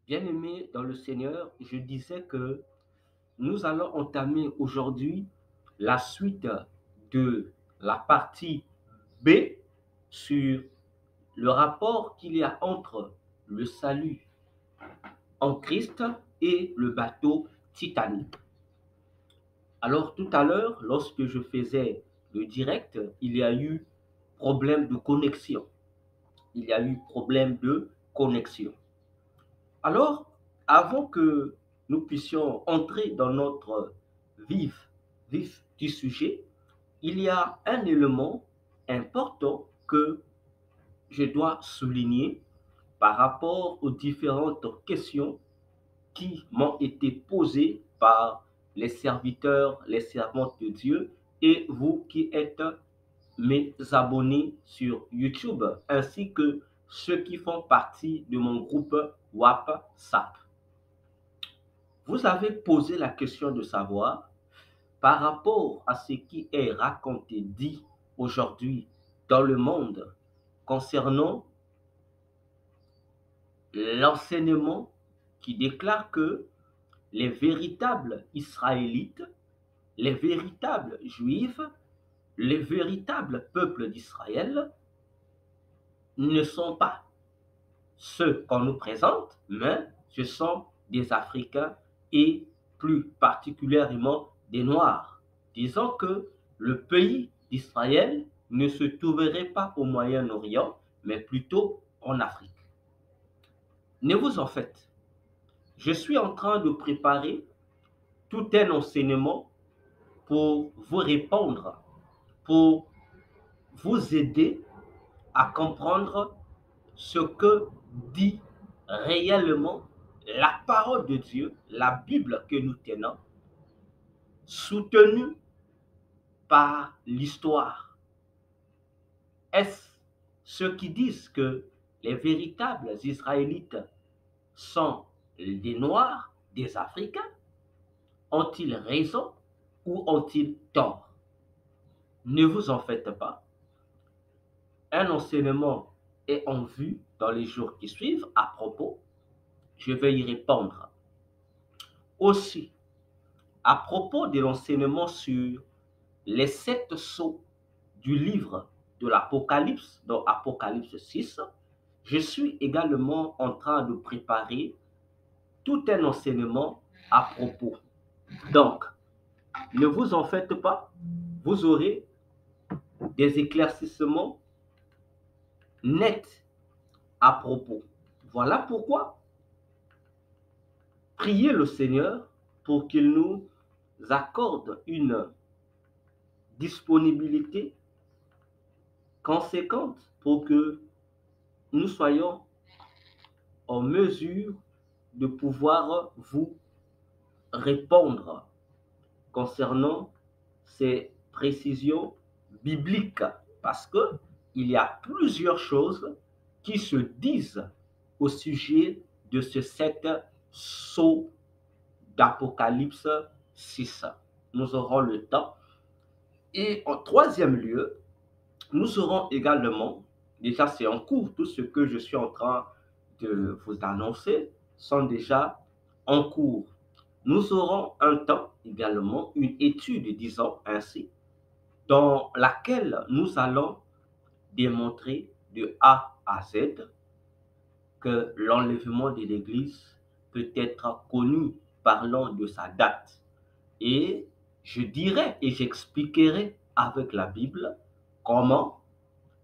Bien-aimés dans le Seigneur, je disais que nous allons entamer aujourd'hui la suite de la partie B sur le rapport qu'il y a entre le salut en Christ et le bateau Titanic. Alors tout à l'heure, lorsque je faisais le direct, il y a eu problème de connexion. Il y a eu problème de connexion. Alors, avant que nous puissions entrer dans notre vif, vif du sujet, il y a un élément important que je dois souligner par rapport aux différentes questions qui m'ont été posées par les serviteurs, les servantes de Dieu et vous qui êtes mes abonnés sur YouTube, ainsi que ceux qui font partie de mon groupe WhatsApp. Vous avez posé la question de savoir, par rapport à ce qui est raconté, dit aujourd'hui dans le monde concernant l'enseignement qui déclare que les véritables Israélites, les véritables Juifs, les véritables peuples d'Israël ne sont pas ceux qu'on nous présente, mais ce sont des Africains et plus particulièrement des Noirs. Disons que le pays d'Israël ne se trouverait pas au Moyen-Orient, mais plutôt en Afrique. Ne vous en faites. Je suis en train de préparer tout un enseignement pour vous répondre, pour vous aider à comprendre ce que dit réellement la parole de Dieu, la Bible que nous tenons, soutenue par l'histoire. Est-ce ceux qui disent que les véritables Israélites sont des Noirs, des Africains? Ont-ils raison ou ont-ils tort? Ne vous en faites pas. Un enseignement est en vue dans les jours qui suivent à propos. Je vais y répondre. Aussi, à propos de l'enseignement sur les 7 sceaux du livre de l'Apocalypse, dans Apocalypse 6, je suis également en train de préparer tout un enseignement à propos. Donc, ne vous en faites pas, vous aurez des éclaircissements nets à propos. Voilà pourquoi priez le Seigneur pour qu'il nous accorde une disponibilité conséquente pour que nous soyons en mesure de pouvoir vous répondre concernant ces précisions bibliques, parce que il y a plusieurs choses qui se disent au sujet de ce 7 sceaux d'Apocalypse 6. Nous aurons le temps. Et en troisième lieu, nous aurons également, déjà c'est en cours, tout ce que je suis en train de vous annoncer sont déjà en cours. Nous aurons un temps également, une étude, disons ainsi, dans laquelle nous allons démontrer de A à Z que l'enlèvement de l'Église peut être connu parlant de sa date. Et je dirai et j'expliquerai avec la Bible comment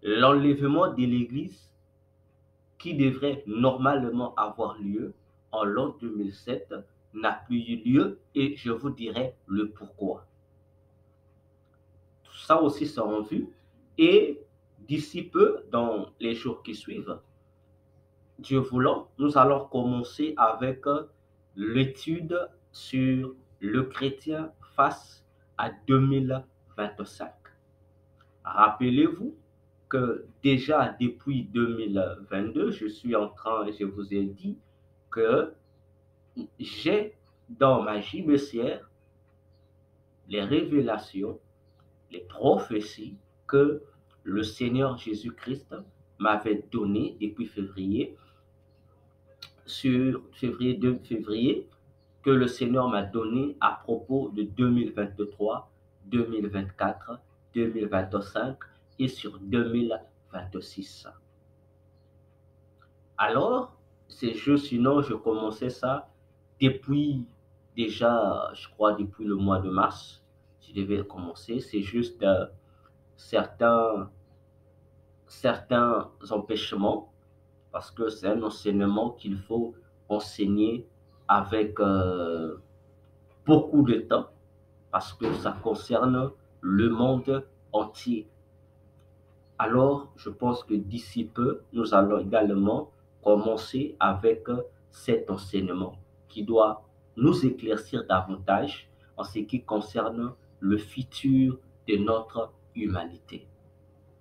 l'enlèvement de l'Église qui devrait normalement avoir lieu en l'an 2007 n'a plus eu lieu et je vous dirai le pourquoi. Tout ça aussi sera en vue et d'ici peu, dans les jours qui suivent, Dieu voulant, nous allons commencer avec l'étude sur le chrétien face à 2025. Rappelez-vous que déjà depuis 2022, je suis en train, je vous ai dit que j'ai dans ma gibecière les révélations, les prophéties que le Seigneur Jésus-Christ m'avait données depuis février sur février 2 février que le Seigneur m'a donné à propos de 2023, 2024, 2025 et sur 2026. Alors, ces jeux, sinon, je commençais ça depuis déjà, je crois, depuis le mois de mars. Je devais commencer. C'est juste certains, certains empêchements parce que c'est un enseignement qu'il faut enseigner avec beaucoup de temps parce que ça concerne le monde entier. Alors, je pense que d'ici peu, nous allons également commencer avec cet enseignement qui doit nous éclaircir davantage en ce qui concerne le futur de notre humanité.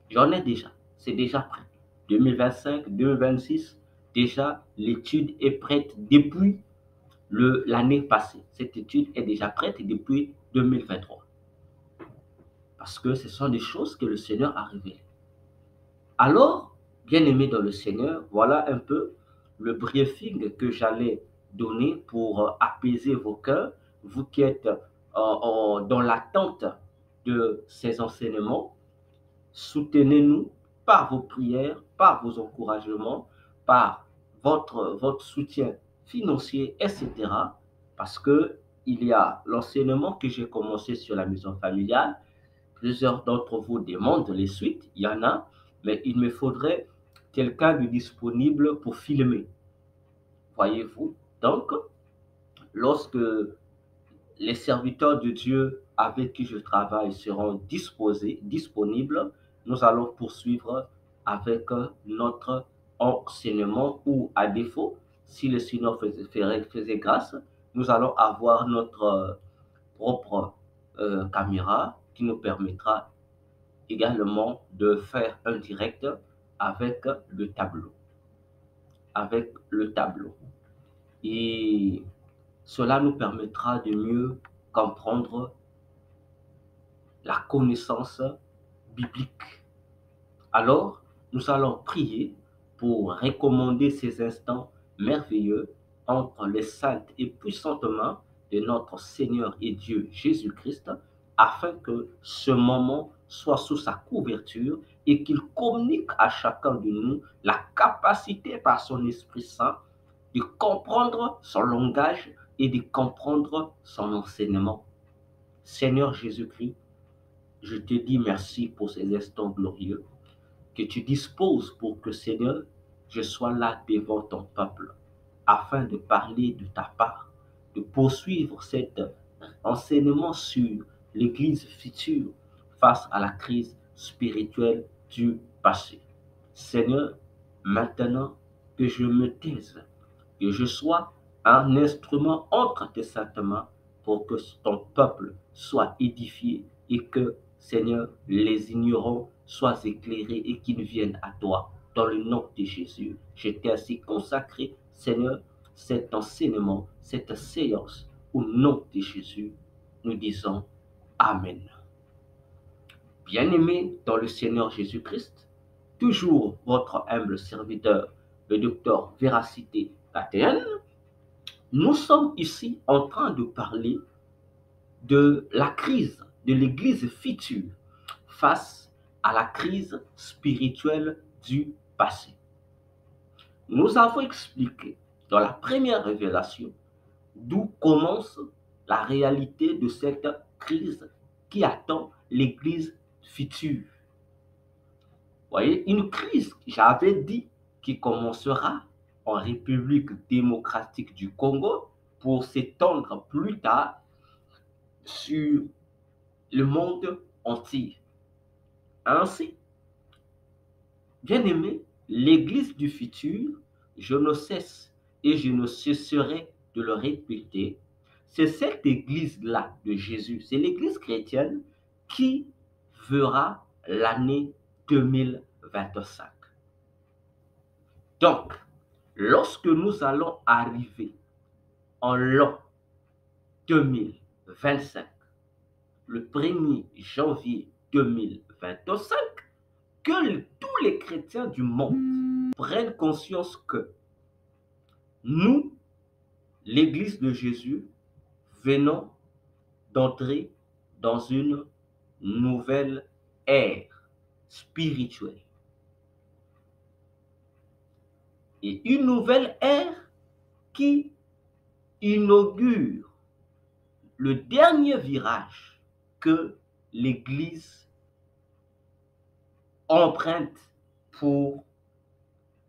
J'en ai déjà, c'est déjà prêt. 2025, 2026, déjà l'étude est prête depuis l'année passée. Cette étude est déjà prête depuis 2023 parce que ce sont des choses que le Seigneur a révélées. Alors, bien-aimés dans le Seigneur, voilà un peu le briefing que j'allais donner pour apaiser vos cœurs, vous qui êtes dans l'attente de ces enseignements. Soutenez-nous par vos prières, par vos encouragements, par votre soutien financier, etc. Parce que il y a l'enseignement que j'ai commencé sur la maison familiale. Plusieurs d'entre vous demandent les suites, il y en a, mais il me faudrait quelqu'un de disponible pour filmer. Voyez-vous? Donc, lorsque les serviteurs de Dieu avec qui je travaille seront disponibles, nous allons poursuivre avec notre enseignement ou à défaut, si le Seigneur faisait grâce, nous allons avoir notre propre caméra qui nous permettra également de faire un direct avec le tableau. Avec le tableau. Et cela nous permettra de mieux comprendre la connaissance biblique. Alors, nous allons prier pour recommander ces instants merveilleux entre les saintes et puissantes mains de notre Seigneur et Dieu Jésus-Christ, afin que ce moment soit sous sa couverture et qu'il communique à chacun de nous la capacité par son Esprit Saint de comprendre son langage et de comprendre son enseignement. Seigneur Jésus-Christ, je te dis merci pour ces instants glorieux que tu disposes pour que, Seigneur, je sois là devant ton peuple afin de parler de ta part, de poursuivre cet enseignement sur l'Église future face à la crise spirituelle du passé. Seigneur, maintenant que je me taise, que je sois un instrument entre tes saintes mains pour que ton peuple soit édifié et que, Seigneur, les ignorants soient éclairés et qu'ils viennent à toi. Dans le nom de Jésus, je t'ai ainsi consacré, Seigneur, cet enseignement, cette séance. Au nom de Jésus, nous disons Amen. Bien-aimés dans le Seigneur Jésus-Christ, toujours votre humble serviteur, le docteur Véracité Cathéenne, nous sommes ici en train de parler de la crise de l'Église future face à la crise spirituelle du passé. Nous avons expliqué dans la première révélation d'où commence la réalité de cette crise qui attend l'Église future. Vous voyez, une crise, j'avais dit, qui commencera en République démocratique du Congo pour s'étendre plus tard sur le monde entier. Ainsi, bien aimé, l'Église du futur, je ne cesse et je ne cesserai de le répéter, c'est cette Église-là de Jésus, c'est l'Église chrétienne qui verra l'année 2025. Donc, lorsque nous allons arriver en l'an 2025, le 1er janvier 2025, que tous les chrétiens du monde prennent conscience que Nous, l'Église de Jésus, venons d'entrer dans une nouvelle ère spirituelle. Et une nouvelle ère qui inaugure le dernier virage que l'Église emprunte pour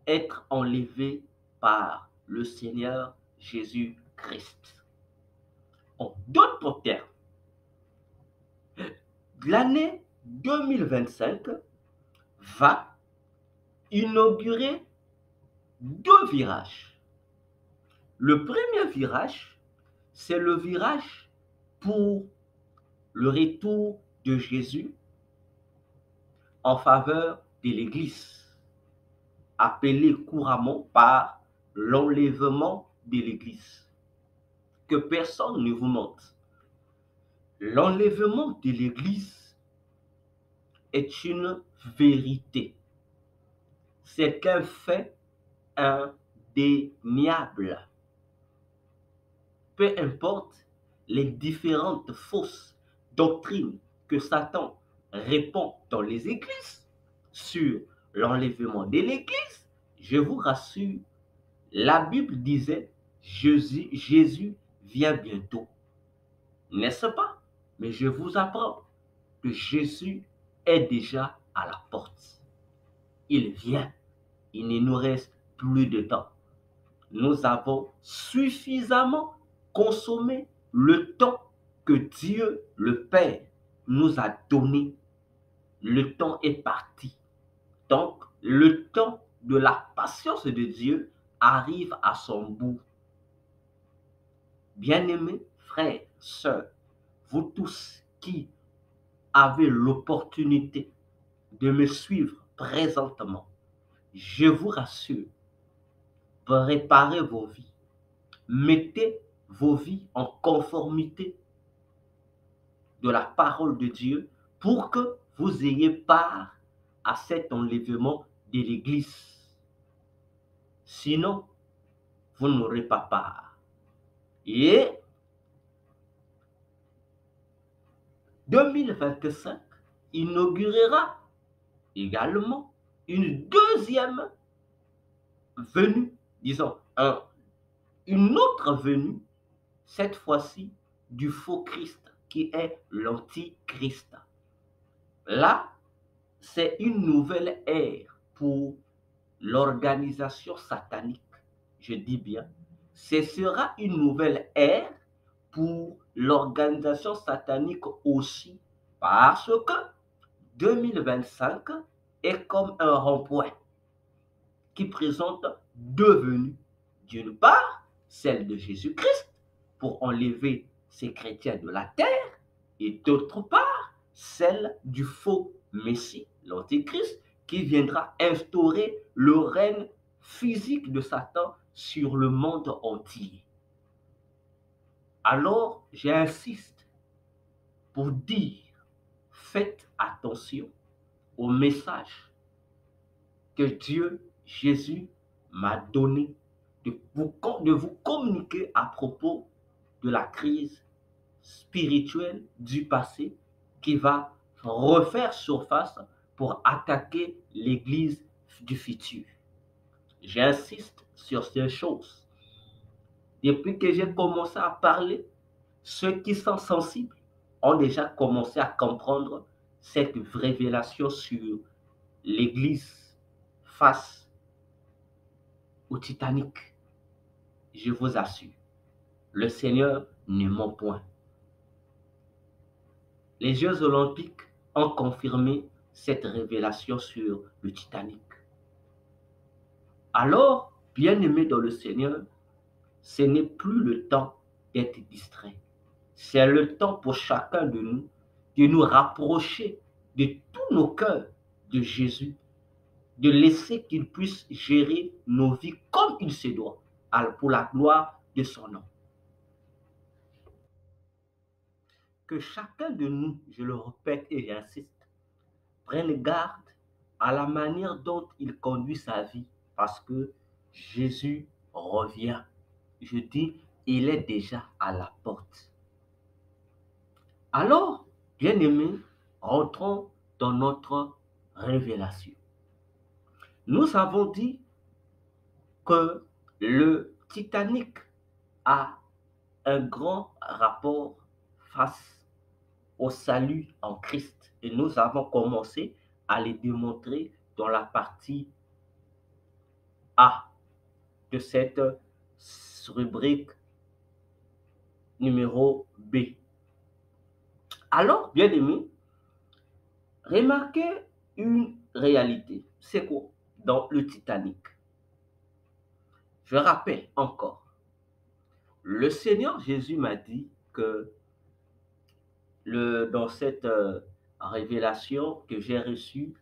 être enlevée par le Seigneur Jésus-Christ. En d'autres termes, l'année 2025 va inaugurer deux virages. Le premier virage, c'est le virage pour le retour de Jésus en faveur de l'Église, appelé couramment par l'enlèvement de l'Église. Que personne ne vous mente. L'enlèvement de l'Église est une vérité. C'est un fait indéniable. Peu importe les différentes fausses doctrines que Satan répand dans les églises sur l'enlèvement de l'église, je vous rassure, la Bible disait Jésus vient bientôt. N'est-ce pas? Mais je vous apprends que Jésus est déjà à la porte. Il vient. Il ne nous reste plus de temps. Nous avons suffisamment consommé le temps que Dieu le Père nous a donné. Le temps est parti. Donc, le temps de la patience de Dieu arrive à son bout. Bien-aimés frères, sœurs, vous tous qui avez l'opportunité de me suivre présentement, je vous rassure, préparez vos vies. Mettez vos vies en conformité de la parole de Dieu pour que vous ayez part à cet enlèvement de l'Église. Sinon, vous n'aurez pas part. Et 2025 inaugurera également une deuxième venue, disons, une autre venue, cette fois-ci du faux Christ, qui est l'antichrist. Là, c'est une nouvelle ère pour l'organisation satanique. Je dis bien, ce sera une nouvelle ère pour l'organisation satanique aussi, parce que 2025 est comme un rond-point qui présente deux venues. D'une part, celle de Jésus-Christ pour enlever ces chrétiens de la terre, et d'autre part, celle du faux Messie, l'Antichrist, qui viendra instaurer le règne physique de Satan sur le monde entier. Alors, j'insiste pour dire, faites attention au message que Dieu, Jésus, m'a donné de vous communiquer à propos de la crise spirituelle du passé qui va refaire surface pour attaquer l'Église du futur. J'insiste sur ces choses. Depuis que j'ai commencé à parler, ceux qui sont sensibles ont déjà commencé à comprendre cette révélation sur l'Église face au Titanic. Je vous assure, le Seigneur ne ment point. Les Jeux olympiques ont confirmé cette révélation sur le Titanic. Alors, bien-aimés dans le Seigneur, ce n'est plus le temps d'être distrait. C'est le temps pour chacun de nous rapprocher de tous nos cœurs de Jésus, de laisser qu'il puisse gérer nos vies comme il se doit, pour la gloire de son nom. Que chacun de nous, je le répète et j'insiste, prenne garde à la manière dont il conduit sa vie, parce que Jésus revient. Je dis, il est déjà à la porte. Alors, bien-aimés, rentrons dans notre révélation. Nous avons dit que le Titanic a un grand rapport face au salut en Christ. Et nous avons commencé à les démontrer dans la partie A de cette rubrique numéro B. Alors, bien aimé, remarquez une réalité. C'est quoi dans le Titanic? Je rappelle encore, le Seigneur Jésus m'a dit que dans cette révélation que j'ai reçue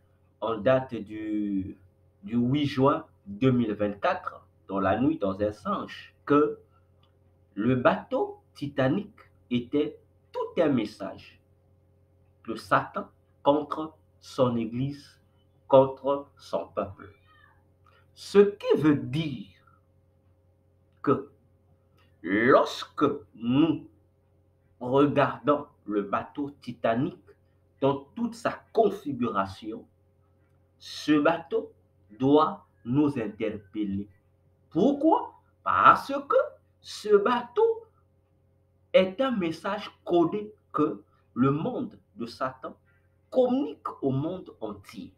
en date du 8 juin 2024, dans la nuit dans un songe, que le bateau Titanic était tout un message de Satan contre son Église, contre son peuple. Ce qui veut dire que lorsque nous regardons le bateau Titanic dans toute sa configuration, ce bateau doit nous interpeller. Pourquoi? Parce que ce bateau est un message codé que le monde de Satan communique au monde entier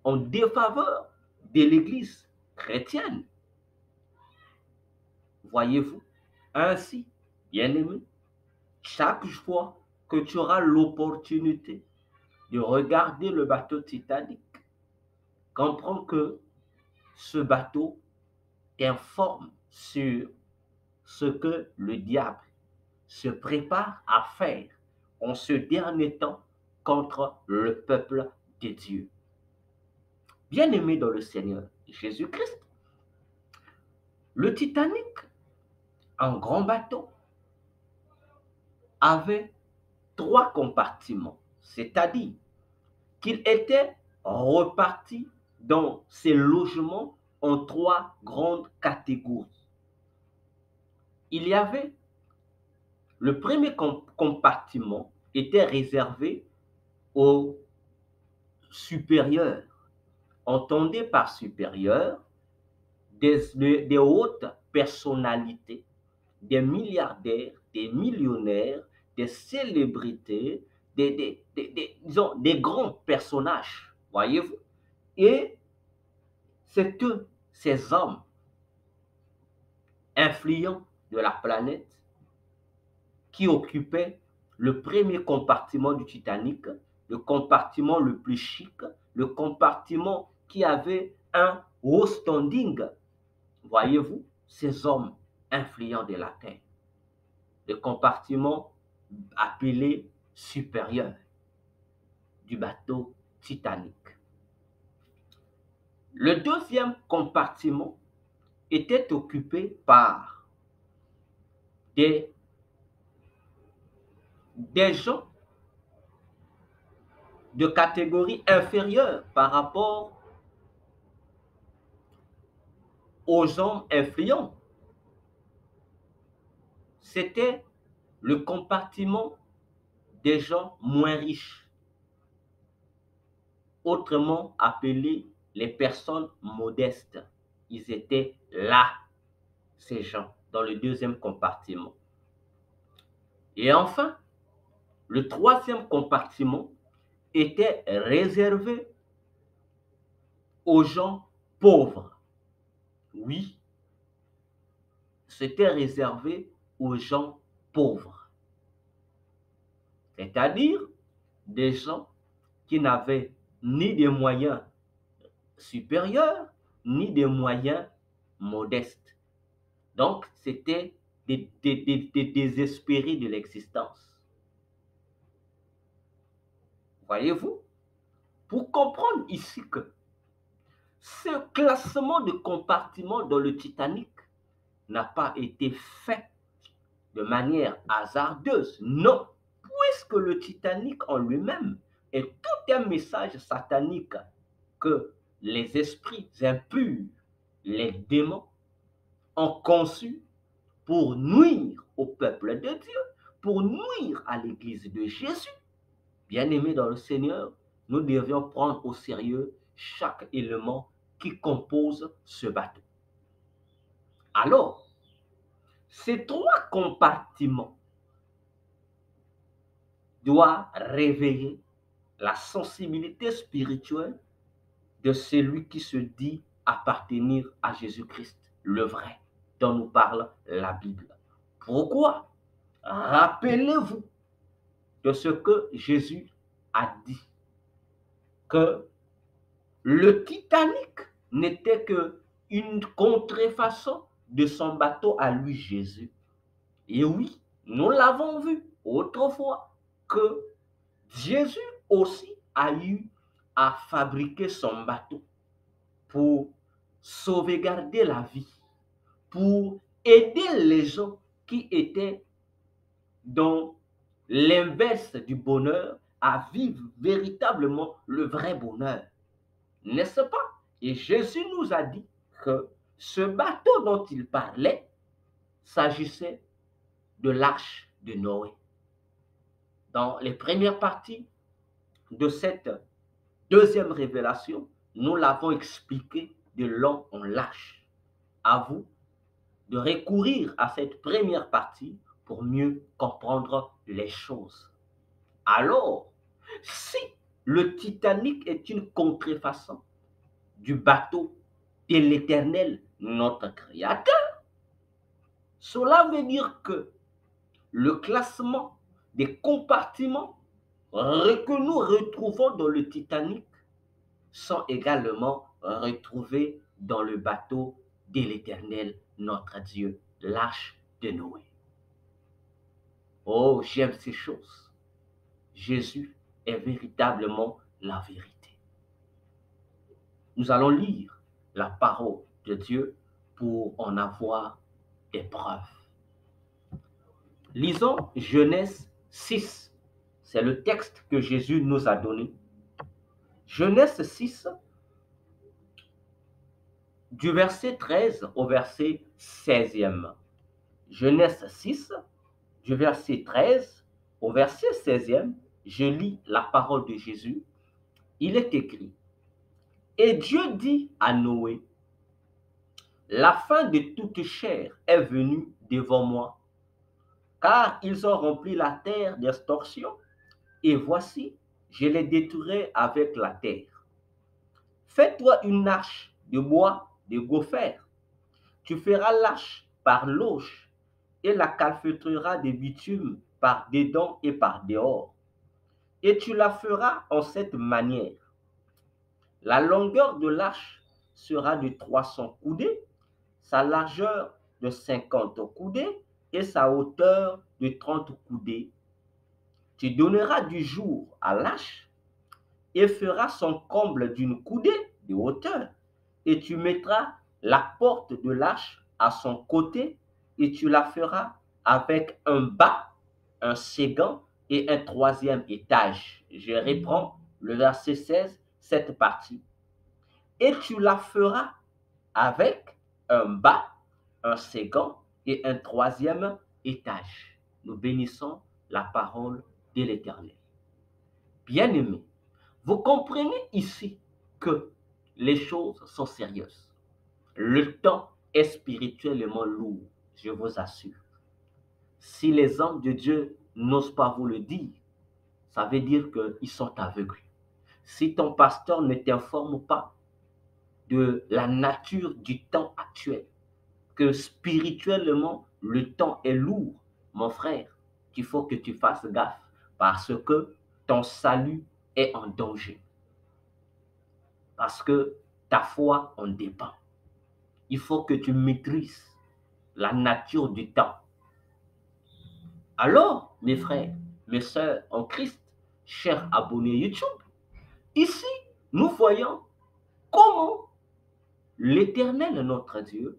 en défaveur de l'Église chrétienne. Voyez-vous? Ainsi, bien-aimé, chaque fois que tu auras l'opportunité de regarder le bateau Titanic, comprends que ce bateau t'informe sur ce que le diable se prépare à faire en ce dernier temps contre le peuple de Dieu. Bien-aimé dans le Seigneur Jésus-Christ, le Titanic, un grand bateau, avait 3 compartiments, c'est-à-dire qu'il était reparti dans ses logements en 3 grandes catégories. Il y avait le premier compartiment était réservé aux supérieurs. Entendez par supérieur des hautes personnalités, des milliardaires, des millionnaires, des célébrités, disons, des grands personnages, voyez-vous. Et c'est eux, ces hommes influents de la planète, qui occupaient le premier compartiment du Titanic, le compartiment le plus chic, le compartiment qui avait un haut standing. Voyez-vous, ces hommes influents de la Terre. Le compartiment appelé supérieur du bateau Titanic. Le deuxième compartiment était occupé par des gens de catégorie inférieure par rapport aux hommes influents. C'était le compartiment des gens moins riches, autrement appelés les personnes modestes. Ils étaient là, ces gens, dans le deuxième compartiment. Et enfin, le troisième compartiment était réservé aux gens pauvres. Oui, c'était réservé aux gens pauvres. C'est-à-dire des gens qui n'avaient ni des moyens supérieurs, ni des moyens modestes. Donc, c'était des désespérés de l'existence. Voyez-vous? Pour comprendre ici que ce classement de compartiments dans le Titanic n'a pas été fait de manière hasardeuse. Non, puisque le Titanic en lui-même est tout un message satanique que les esprits impurs, les démons, ont conçu pour nuire au peuple de Dieu, pour nuire à l'Église de Jésus. Bien-aimés dans le Seigneur, nous devions prendre au sérieux chaque élément qui compose ce bateau. Alors, ces trois compartiments doivent réveiller la sensibilité spirituelle de celui qui se dit appartenir à Jésus-Christ, le vrai, dont nous parle la Bible. Pourquoi? Rappelez-vous de ce que Jésus a dit, que le Titanic n'était qu'une contrefaçon de son bateau à lui, Jésus. Et oui, nous l'avons vu autrefois, que Jésus aussi a eu à fabriquer son bateau pour sauvegarder la vie, pour aider les gens qui étaient dans l'inverse du bonheur à vivre véritablement le vrai bonheur. N'est-ce pas? Et Jésus nous a dit que ce bateau dont il parlait s'agissait de l'arche de Noé. Dans les premières parties de cette deuxième révélation, nous l'avons expliqué de long en large. À vous de recourir à cette première partie pour mieux comprendre les choses. Alors, si le Titanic est une contrefaçon du bateau de l'Éternel, notre Créateur, cela veut dire que le classement des compartiments que nous retrouvons dans le Titanic sont également retrouvés dans le bateau de l'Éternel, notre Dieu, l'arche de Noé. Oh, j'aime ces choses. Jésus est véritablement la vérité. Nous allons lire la parole de Dieu pour en avoir des preuves. Lisons Genèse 6. C'est le texte que Jésus nous a donné. Genèse 6, du verset 13 au verset 16e. Genèse 6, du verset 13 au verset 16e, je lis la parole de Jésus. Il est écrit: Et Dieu dit à Noé, la fin de toute chair est venue devant moi, car ils ont rempli la terre d'extorsion, et voici, je les détruirai avec la terre. Fais-toi une arche de bois de gopher. Tu feras l'arche par l'auge, et la calfeutreras de bitume par dedans et par dehors. Et tu la feras en cette manière. La longueur de l'arche sera de 300 coudées, sa largeur de 50 coudées et sa hauteur de 30 coudées. Tu donneras du jour à l'arche et feras son comble d'une coudée de hauteur. Et tu mettras la porte de l'arche à son côté et tu la feras avec un bas, un second et un troisième étage. Je reprends le verset 16, cette partie. Et tu la feras avec un bas, un second et un troisième étage. Nous bénissons la parole de l'Éternel. Bien-aimés, vous comprenez ici que les choses sont sérieuses. Le temps est spirituellement lourd, je vous assure. Si les hommes de Dieu n'osent pas vous le dire, ça veut dire qu'ils sont aveugles. Si ton pasteur ne t'informe pas de la nature du temps actuel, que spirituellement le temps est lourd, mon frère, il faut que tu fasses gaffe parce que ton salut est en danger. Parce que ta foi en dépend. Il faut que tu maîtrises la nature du temps. Alors, mes frères, mes sœurs en Christ, chers abonnés YouTube, ici, nous voyons comment l'Éternel, notre Dieu,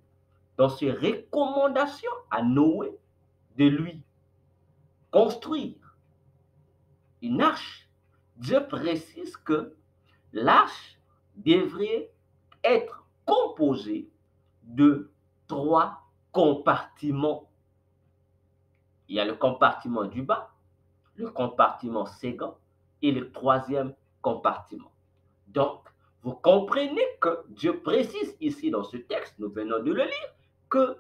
dans ses recommandations à Noé de lui construire une arche, Dieu précise que l'arche devrait être composée de 3 compartiments. Il y a le compartiment du bas, le compartiment séquent et le troisième compartiment. Donc, vous comprenez que Dieu précise ici dans ce texte, nous venons de le lire, que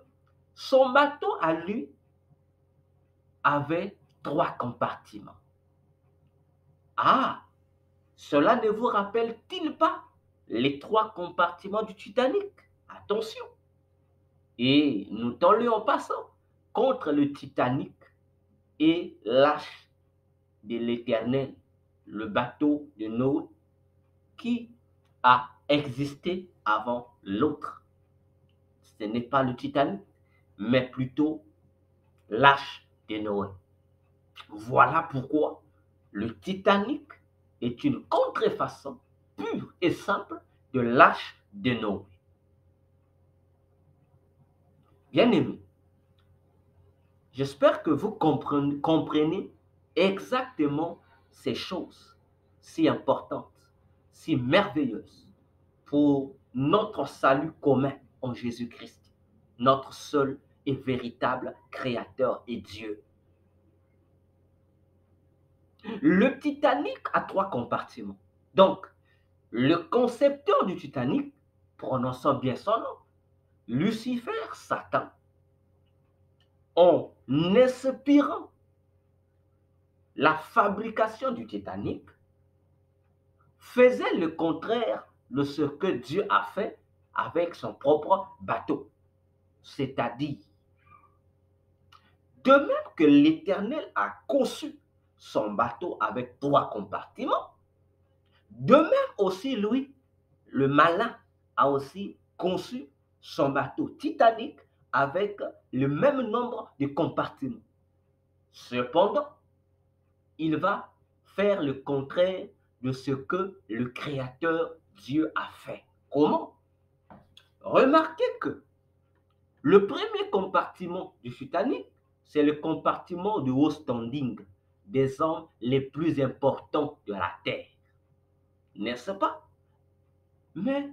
son bateau à lui avait 3 compartiments. Ah, cela ne vous rappelle-t-il pas les 3 compartiments du Titanic? Attention. Et notons-le en passant, contre le Titanic et l'arche de l'Éternel, le bateau de Noé qui a existé avant l'autre. Ce n'est pas le Titanic, mais plutôt l'arche de Noé. Voilà pourquoi le Titanic est une contrefaçon pure et simple de l'arche de Noé. Bien-aimés, j'espère que vous comprenez exactement ces choses si importantes, si merveilleuses pour notre salut commun en Jésus-Christ, notre seul et véritable Créateur et Dieu. Le Titanic a 3 compartiments. Donc, le concepteur du Titanic, prononçant bien son nom, Lucifer, Satan, en inspirant la fabrication du Titanic, faisait le contraire de ce que Dieu a fait avec son propre bateau. C'est-à-dire, de même que l'Éternel a conçu son bateau avec 3 compartiments, de même aussi lui, le malin, a aussi conçu son bateau Titanic avec le même nombre de compartiments. Cependant, il va faire le contraire de ce que le Créateur Dieu a fait. Comment? Remarquez que le premier compartiment du Titanic, c'est le compartiment de haut standing des hommes les plus importants de la Terre. N'est-ce pas? Mais,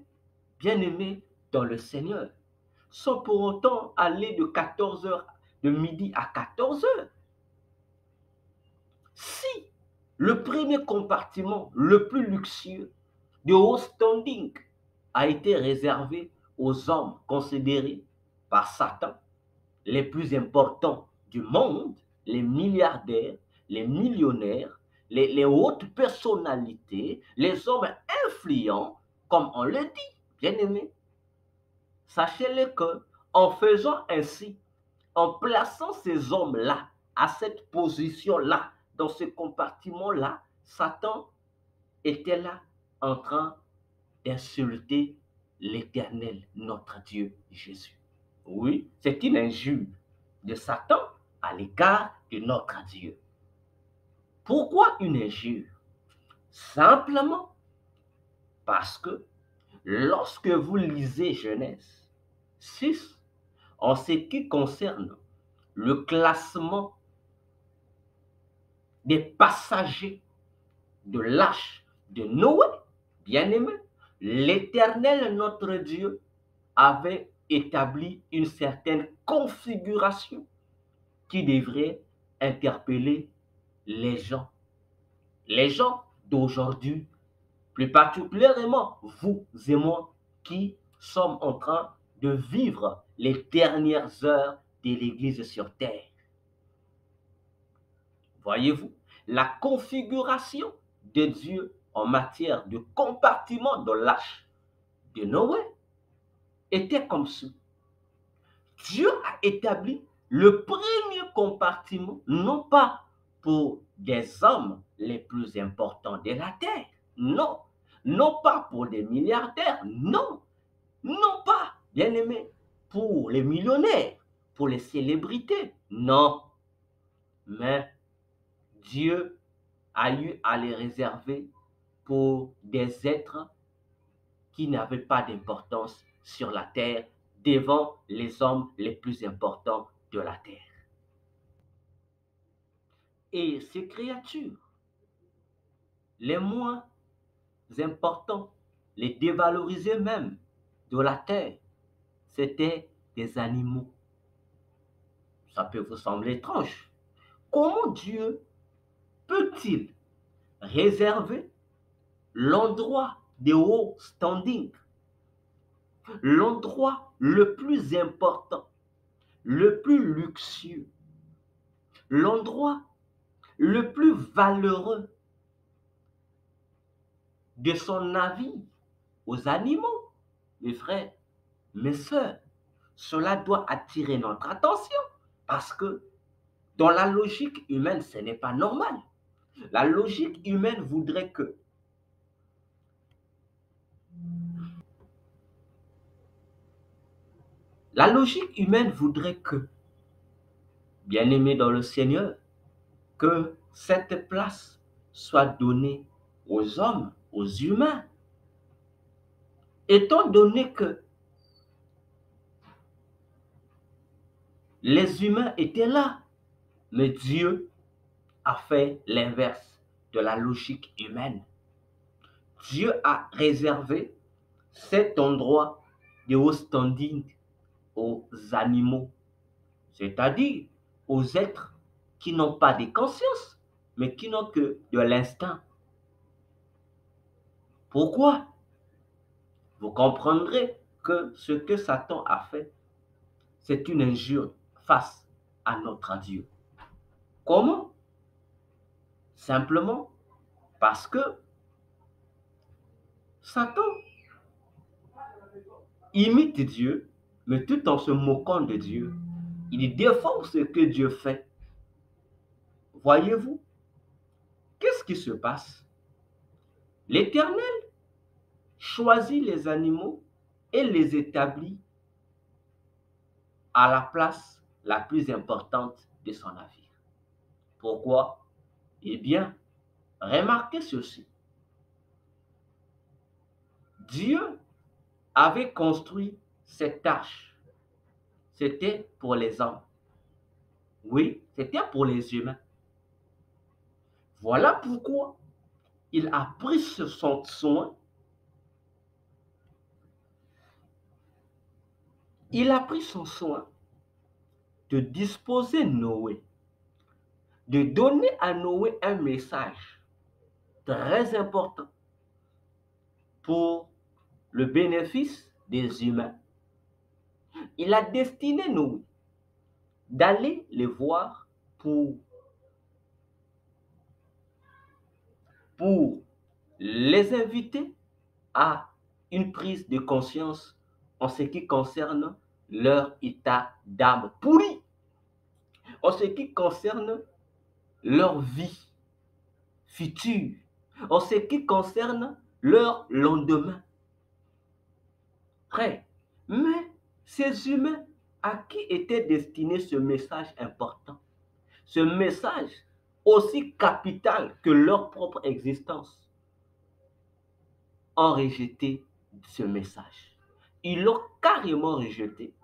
bien-aimés dans le Seigneur, sans pour autant aller de 14h, de midi à 14h. Si le premier compartiment le plus luxueux de haut standing a été réservé aux hommes considérés par Satan les plus importants du monde, les milliardaires, les millionnaires, les hautes personnalités, les hommes influents, comme on le dit, bien aimé. Sachez-le que en faisant ainsi, en plaçant ces hommes-là à cette position-là, dans ce compartiment-là, Satan était là en train d'insulter l'Éternel, notre Dieu Jésus. Oui, c'est une injure de Satan à l'égard de notre Dieu. Pourquoi une injure? Simplement parce que lorsque vous lisez Genèse 6, en ce qui concerne le classement des passagers de l'arche de Noé, bien-aimé, l'Éternel, notre Dieu, avait établi une certaine configuration qui devrait interpeller les gens. Les gens d'aujourd'hui, plus particulièrement vous et moi, qui sommes en train de vivre les dernières heures de l'Église sur terre. Voyez-vous, la configuration de Dieu en matière de compartiment de l'arche de Noé était comme ceci. Dieu a établi le premier compartiment, non pas pour des hommes les plus importants de la terre, non, non pas pour des milliardaires, non, non pas, bien aimé, pour les millionnaires, pour les célébrités, non, mais Dieu a eu à les réserver pour des êtres qui n'avaient pas d'importance sur la terre devant les hommes les plus importants de la terre. Et ces créatures, les moins importants, les dévalorisés même de la terre, c'étaient des animaux. ça peut vous sembler étrange. Comment Dieu peut-il réserver l'endroit de haut standing, l'endroit le plus important, le plus luxueux, l'endroit le plus valeureux de son avis aux animaux? Mes frères, mes sœurs, cela doit attirer notre attention parce que dans la logique humaine, ce n'est pas normal. La logique humaine voudrait que bien-aimés dans le Seigneur, que cette place soit donnée aux hommes, aux humains. Étant donné que les humains étaient là, mais Dieu a fait l'inverse de la logique humaine. Dieu a réservé cet endroit de haut standing aux animaux, c'est-à-dire aux êtres qui n'ont pas de conscience, mais qui n'ont que de l'instinct. Pourquoi? Vous comprendrez que ce que Satan a fait, c'est une injure face à notre Dieu. Comment? Simplement parce que Satan imite Dieu, mais tout en se moquant de Dieu, il défend ce que Dieu fait. Voyez-vous, qu'est-ce qui se passe? L'Éternel choisit les animaux et les établit à la place la plus importante de son navire. Pourquoi? Eh bien, remarquez ceci. Dieu avait construit cette arche. C'était pour les hommes. Oui, c'était pour les humains. Voilà pourquoi il a pris son soin. Il a pris son soin de disposer Noé, de donner à Noé un message très important pour le bénéfice des humains. Il a destiné Noé d'aller les voir pour les inviter à une prise de conscience en ce qui concerne leur état d'âme pourri, en ce qui concerne leur vie future, en ce qui concerne leur lendemain. Frère, mais ces humains à qui était destiné ce message important, ce message aussi capital que leur propre existence, ont rejeté ce message. Ils l'ont carrément rejeté.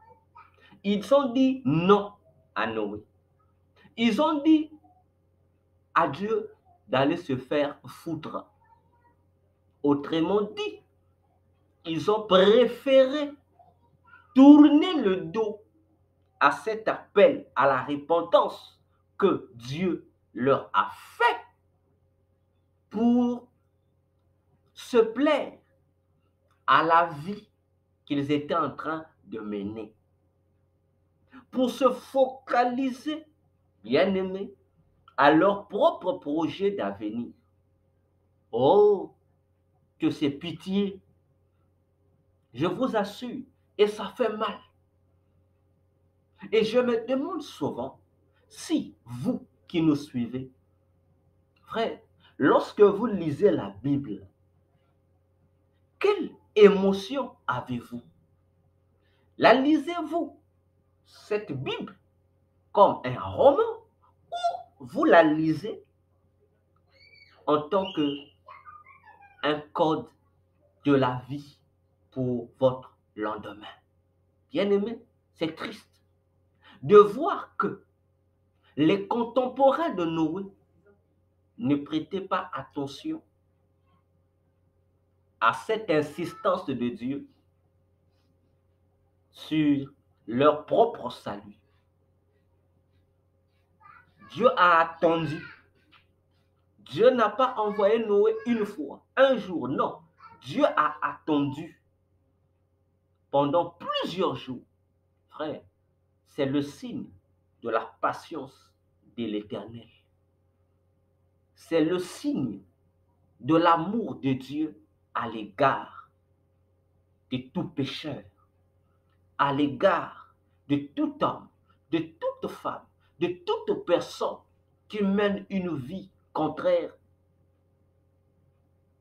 Ils ont dit non à Noé. Ils ont dit à Dieu d'aller se faire foutre. Autrement dit, ils ont préféré tourner le dos à cet appel à la repentance que Dieu leur a fait pour se plaire à la vie qu'ils étaient en train de mener, pour se focaliser, bien aimé, à leur propre projet d'avenir. Oh, que c'est pitié, je vous assure, et ça fait mal. Et je me demande souvent si vous qui nous suivez, frère, lorsque vous lisez la Bible, quelle émotion avez-vous? La lisez-vous, cette Bible, comme un roman, ou vous la lisez en tant qu'un code de la vie pour votre lendemain? Bien-aimé, c'est triste de voir que les contemporains de Noé ne prêtaient pas attention à cette insistance de Dieu sur leur propre salut. Dieu a attendu. Dieu n'a pas envoyé Noé une fois, un jour, non. Dieu a attendu pendant plusieurs jours. Frère, c'est le signe de la patience de l'Éternel. C'est le signe de l'amour de Dieu à l'égard de tout pécheur, à l'égard de tout homme, de toute femme, de toute personne qui mène une vie contraire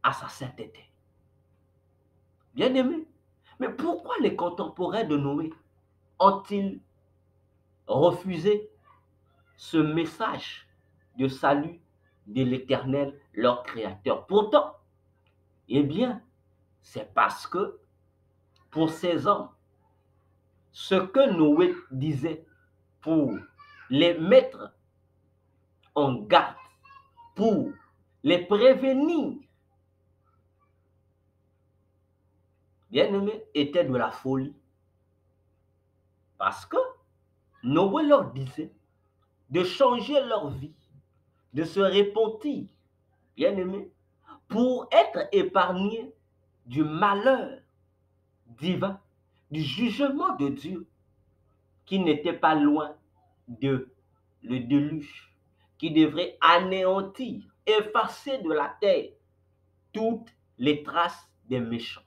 à sa sainteté. Bien-aimé, mais pourquoi les contemporains de Noé ont-ils refusé ce message de salut de l'Éternel, leur Créateur? Pourtant, eh bien, c'est parce que pour ces hommes, ce que Noé disait pour les mettre en garde, pour les prévenir, bien-aimés, était de la folie. Parce que Noé leur disait de changer leur vie, de se repentir, bien-aimés, pour être épargnés du malheur divin, du jugement de Dieu qui n'était pas loin de le déluge, qui devrait anéantir, effacer de la terre toutes les traces des méchants.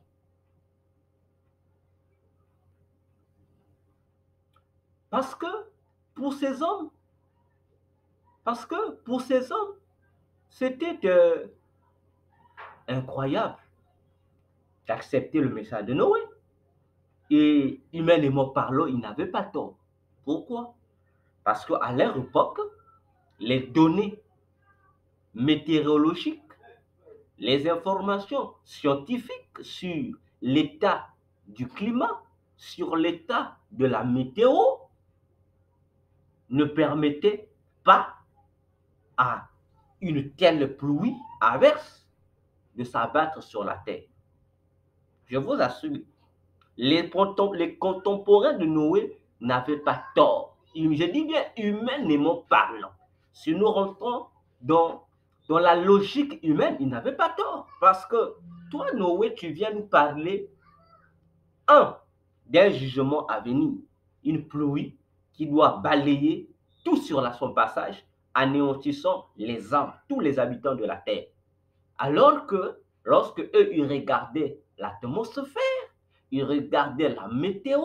Parce que pour ces hommes, c'était incroyable d'accepter le message de Noé. Et humainement parlant, ils n'avaient pas tort. Pourquoi? Parce qu'à leur époque, les données météorologiques, les informations scientifiques sur l'état du climat, sur l'état de la météo, ne permettaient pas à une telle pluie averse de s'abattre sur la terre. Je vous assure, les contemporains de Noé n'avaient pas tort. Je dis bien humainement parlant. Si nous rentrons dans la logique humaine, ils n'avaient pas tort. Parce que toi, Noé, tu viens nous parler, d'un jugement à venir. Une pluie qui doit balayer tout sur son passage, anéantissant les hommes, tous les habitants de la terre. Alors que lorsque eux, ils regardaient l'atmosphère, ils regardaient la météo,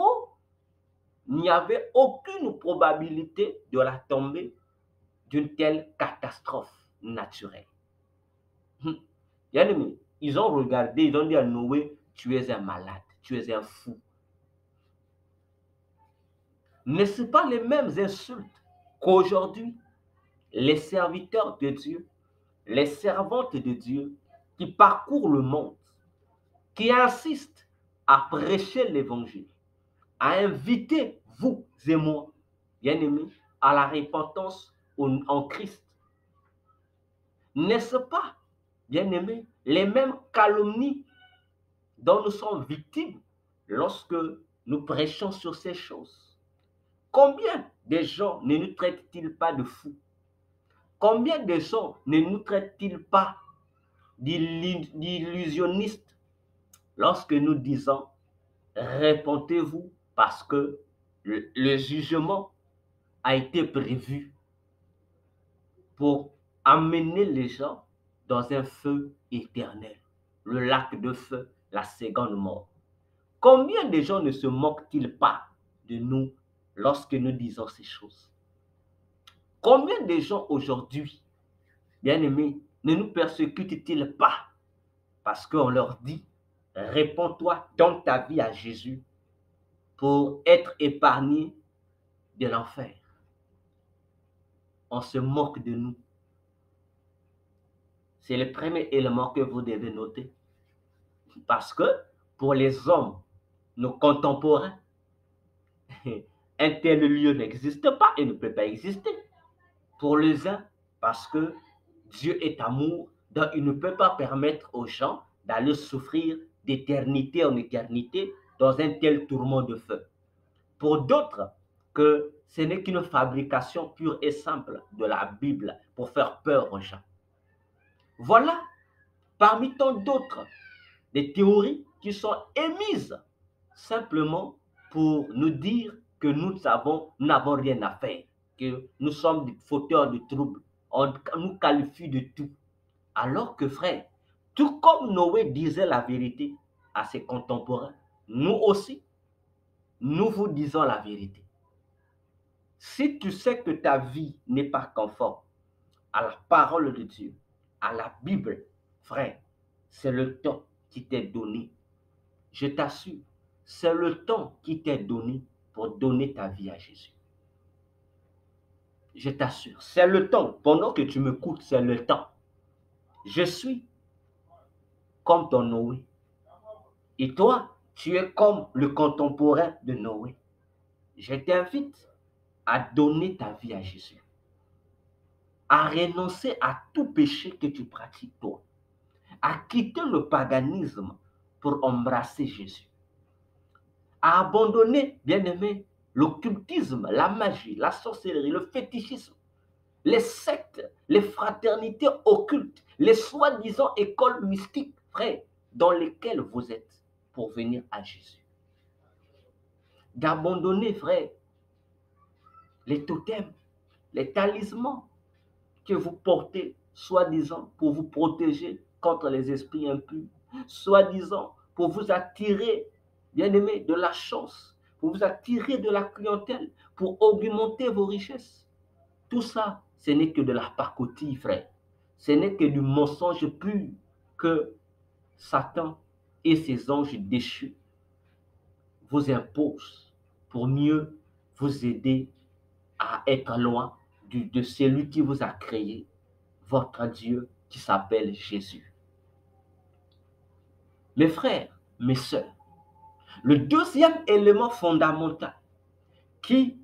il n'y avait aucune probabilité de la tombée d'une telle catastrophe naturelle. Bien-aimé, ils ont regardé, ils ont dit à Noé, tu es un malade, tu es un fou. N'est-ce pas les mêmes insultes qu'aujourd'hui les serviteurs de Dieu, les servantes de Dieu qui parcourent le monde, qui insistent à prêcher l'évangile, à inviter vous et moi, bien-aimés, à la repentance en Christ. N'est-ce pas, bien-aimés, les mêmes calomnies dont nous sommes victimes lorsque nous prêchons sur ces choses? Combien de gens ne nous traitent-ils pas de fous? Combien de gens ne nous traitent-ils pas d'illusionnistes lorsque nous disons répentez-vous parce que le jugement a été prévu pour amener les gens dans un feu éternel, le lac de feu, la seconde mort. Combien de gens ne se moquent-ils pas de nous lorsque nous disons ces choses? Combien de gens aujourd'hui, bien-aimés, ne nous persécutent-ils pas parce qu'on leur dit réponds-toi, donne ta vie à Jésus pour être épargné de l'enfer? On se moque de nous. C'est le premier élément que vous devez noter. Parce que pour les hommes, nos contemporains, un tel lieu n'existe pas et ne peut pas exister. Pour les uns, parce que Dieu est amour, donc il ne peut pas permettre aux gens d'aller souffrir d'éternité en éternité dans un tel tourment de feu. Pour d'autres, que ce n'est qu'une fabrication pure et simple de la Bible pour faire peur aux gens. Voilà, parmi tant d'autres, des théories qui sont émises simplement pour nous dire que nous n'avons rien à faire, que nous sommes des fauteurs de troubles. On nous qualifie de tout. Alors que, frère, tout comme Noé disait la vérité à ses contemporains, nous aussi, nous vous disons la vérité. Si tu sais que ta vie n'est pas conforme à la parole de Dieu, à la Bible, frère, c'est le temps qui t'est donné. Je t'assure, c'est le temps qui t'est donné pour donner ta vie à Jésus. Je t'assure, c'est le temps. Pendant que tu m'écoutes, c'est le temps. Je suis comme ton Noé. Et toi, tu es comme le contemporain de Noé. Je t'invite à donner ta vie à Jésus, à renoncer à tout péché que tu pratiques toi, à quitter le paganisme pour embrasser Jésus, à abandonner, bien-aimé, l'occultisme, la magie, la sorcellerie, le fétichisme, les sectes, les fraternités occultes, les soi-disant écoles mystiques, frère, dans lesquelles vous êtes pour venir à Jésus. D'abandonner, frère, les totems, les talismans que vous portez, soi-disant pour vous protéger contre les esprits impurs, soi-disant pour vous attirer, bien-aimé, de la chance, pour vous attirer de la clientèle, pour augmenter vos richesses. Tout ça, ce n'est que de la pacotille, frère. Ce n'est que du mensonge pur que Satan et ses anges déchus vous imposent pour mieux vous aider à être loin de celui qui vous a créé, votre Dieu qui s'appelle Jésus. Mes frères, mes sœurs, le deuxième élément fondamental qui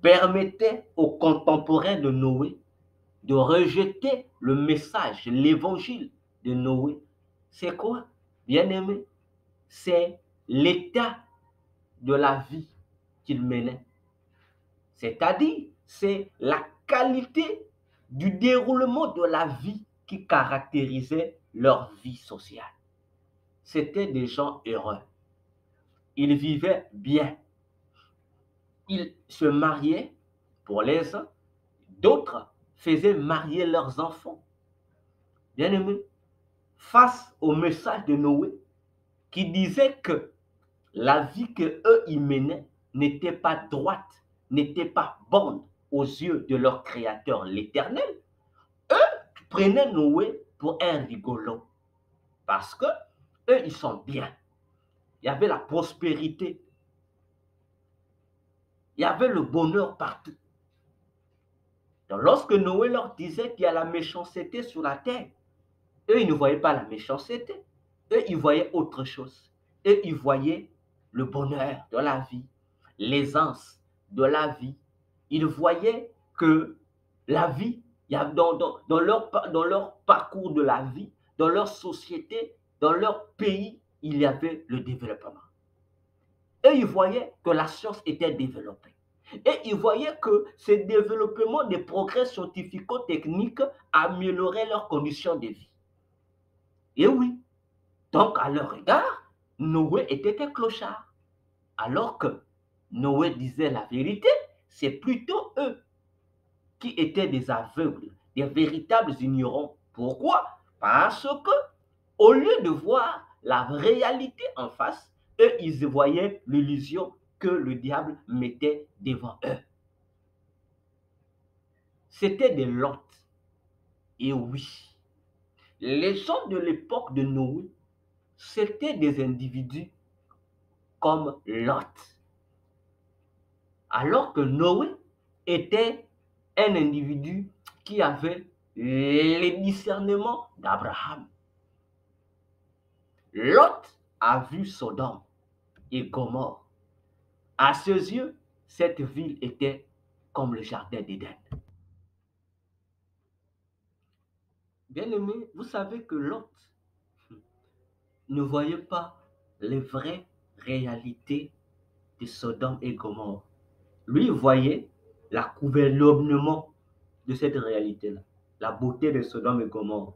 permettait aux contemporains de Noé de rejeter le message, l'évangile de Noé, c'est quoi, bien-aimé? C'est l'état de la vie qu'il menait. C'est-à-dire, c'est la qualité du déroulement de la vie qui caractérisait leur vie sociale. C'étaient des gens heureux. Ils vivaient bien. Ils se mariaient pour les uns, d'autres faisaient marier leurs enfants. Bien-aimés, face au message de Noé qui disait que la vie qu'eux y menaient n'était pas droite, n'était pas bonne aux yeux de leur Créateur, l'Éternel, eux prenaient Noé pour un rigolo. Parce que eux, ils sont bien. Il y avait la prospérité. Il y avait le bonheur partout. Donc, lorsque Noé leur disait qu'il y a la méchanceté sur la terre, eux, ils ne voyaient pas la méchanceté. Eux, ils voyaient autre chose. Eux, ils voyaient le bonheur de la vie, l'aisance de la vie. Ils voyaient que la vie, dans leur parcours de la vie, dans leur société, dans leur pays, il y avait le développement. Et ils voyaient que la science était développée. Et ils voyaient que ce développement des progrès scientifico-techniques améliorait leurs conditions de vie. Et oui, donc à leur égard, Noé était un clochard. Alors que Noé disait la vérité, c'est plutôt eux qui étaient des aveugles, des véritables ignorants. Pourquoi? Parce que, au lieu de voir la réalité en face, eux, ils voyaient l'illusion que le diable mettait devant eux. C'était des Lot. Et oui, les gens de l'époque de Noé, c'étaient des individus comme Lot. Alors que Noé était un individu qui avait les discernements d'Abraham. Lot a vu Sodome et Gomorrhe. À ses yeux, cette ville était comme le jardin d'Éden. Bien-aimés, vous savez que Lot ne voyait pas les vraies réalités de Sodome et Gomorrhe. Lui, il voyait l'ornement de cette réalité-là, la beauté de Sodome et Gomorrhe.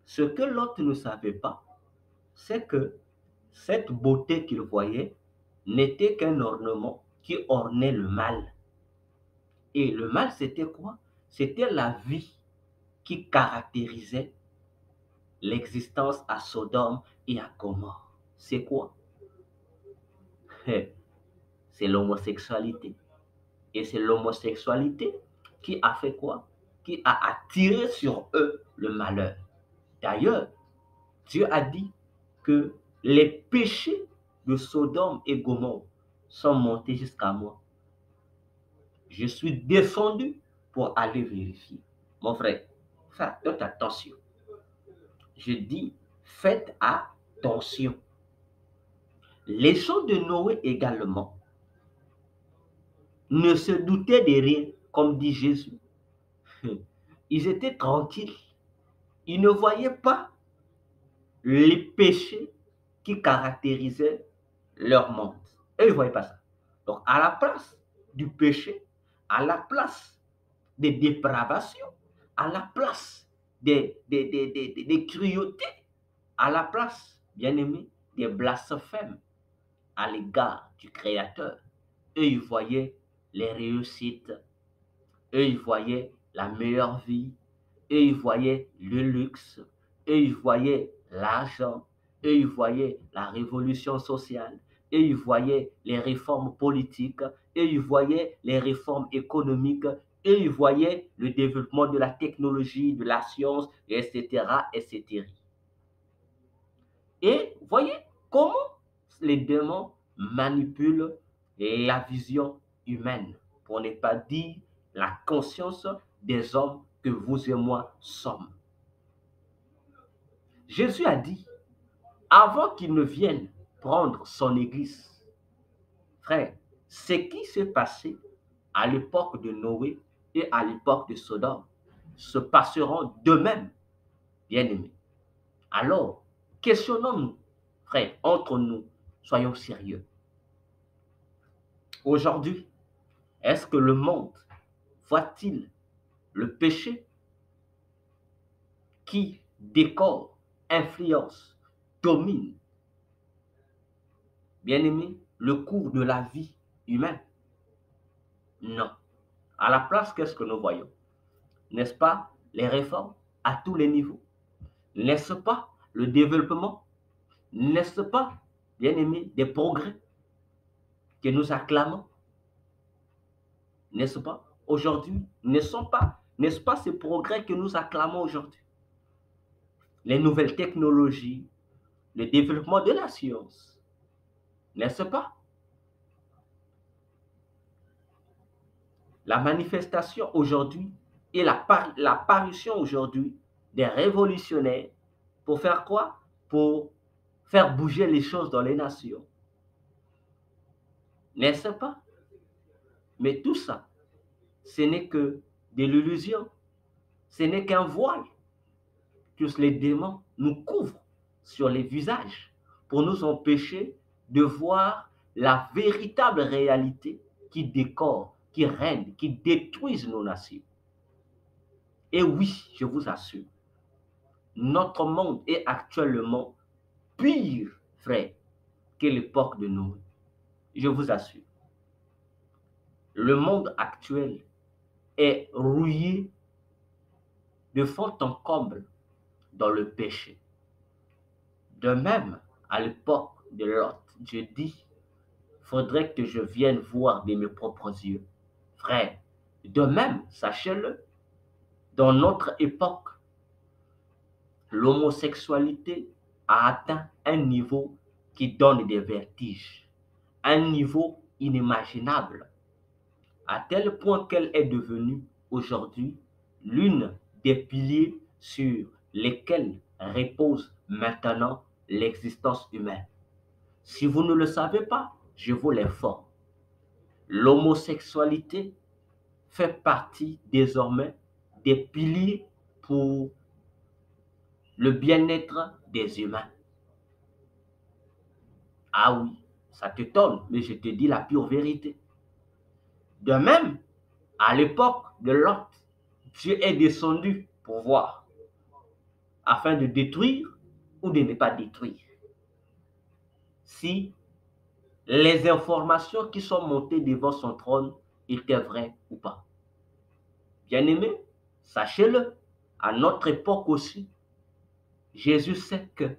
Ce que l'autre ne savait pas, c'est que cette beauté qu'il voyait n'était qu'un ornement qui ornait le mal. Et le mal, c'était quoi? C'était la vie qui caractérisait l'existence à Sodome et à Gomorrhe. C'est quoi? C'est l'homosexualité. Et c'est l'homosexualité qui a fait quoi? Qui a attiré sur eux le malheur. D'ailleurs, Dieu a dit que les péchés de Sodome et Gomorrhe sont montés jusqu'à moi. Je suis descendu pour aller vérifier. Mon frère, faites attention. Je dis, faites attention. Les gens de Noé également ne se doutaient de rien, comme dit Jésus. Ils étaient tranquilles. Ils ne voyaient pas les péchés qui caractérisaient leur monde. Et ils ne voyaient pas ça. Donc, à la place du péché, à la place des dépravations, à la place des cruautés, à la place, bien aimé, des blasphèmes à l'égard du Créateur, eux, ils voyaient les réussites, eux, ils voyaient la meilleure vie, eux, ils voyaient le luxe, eux, ils voyaient l'argent, eux, ils voyaient la révolution sociale, eux, ils voyaient les réformes politiques, eux, ils voyaient les réformes économiques, eux, ils voyaient le développement de la technologie, de la science, etc., etc. Et voyez comment les démons manipulent la vision humaine, pour ne pas dire la conscience des hommes que vous et moi sommes. Jésus a dit, avant qu'il ne vienne prendre son église, frère, ce qui s'est passé à l'époque de Noé et à l'époque de Sodome se passeront de même, bien-aimés. Alors, questionnons-nous, frère, entre nous, soyons sérieux. Aujourd'hui, est-ce que le monde voit-il le péché qui décore, influence, domine, bien aimé, le cours de la vie humaine? Non. À la place, qu'est-ce que nous voyons? N'est-ce pas les réformes à tous les niveaux? N'est-ce pas le développement? N'est-ce pas, bien aimé, des progrès que nous acclamons? N'est-ce pas? Aujourd'hui, n'est-ce pas ces progrès que nous acclamons aujourd'hui? Les nouvelles technologies, le développement de la science, n'est-ce pas? La manifestation aujourd'hui et l'apparition aujourd'hui des révolutionnaires pour faire quoi? Pour faire bouger les choses dans les nations. N'est-ce pas? Mais tout ça, ce n'est que de l'illusion. Ce n'est qu'un voile que les démons nous couvrent sur les visages pour nous empêcher de voir la véritable réalité qui décore, qui règne, qui détruise nos nations. Et oui, je vous assure, notre monde est actuellement pire, frère, que l'époque de Noé. Je vous assure. Le monde actuel est rouillé de fond en comble dans le péché. De même, à l'époque de Lot, je dis, faudrait que je vienne voir de mes propres yeux. Frère, de même, sachez-le, dans notre époque, l'homosexualité a atteint un niveau qui donne des vertiges, un niveau inimaginable, à tel point qu'elle est devenue aujourd'hui l'une des piliers sur lesquels repose maintenant l'existence humaine. Si vous ne le savez pas, je vous l'informe. L'homosexualité fait partie désormais des piliers pour le bien-être des humains. Ah oui, ça t'étonne, mais je te dis la pure vérité. De même, à l'époque de Lot, Dieu est descendu pour voir, afin de détruire ou de ne pas détruire. Si les informations qui sont montées devant son trône étaient vraies ou pas. Bien-aimés, sachez-le, à notre époque aussi, Jésus sait que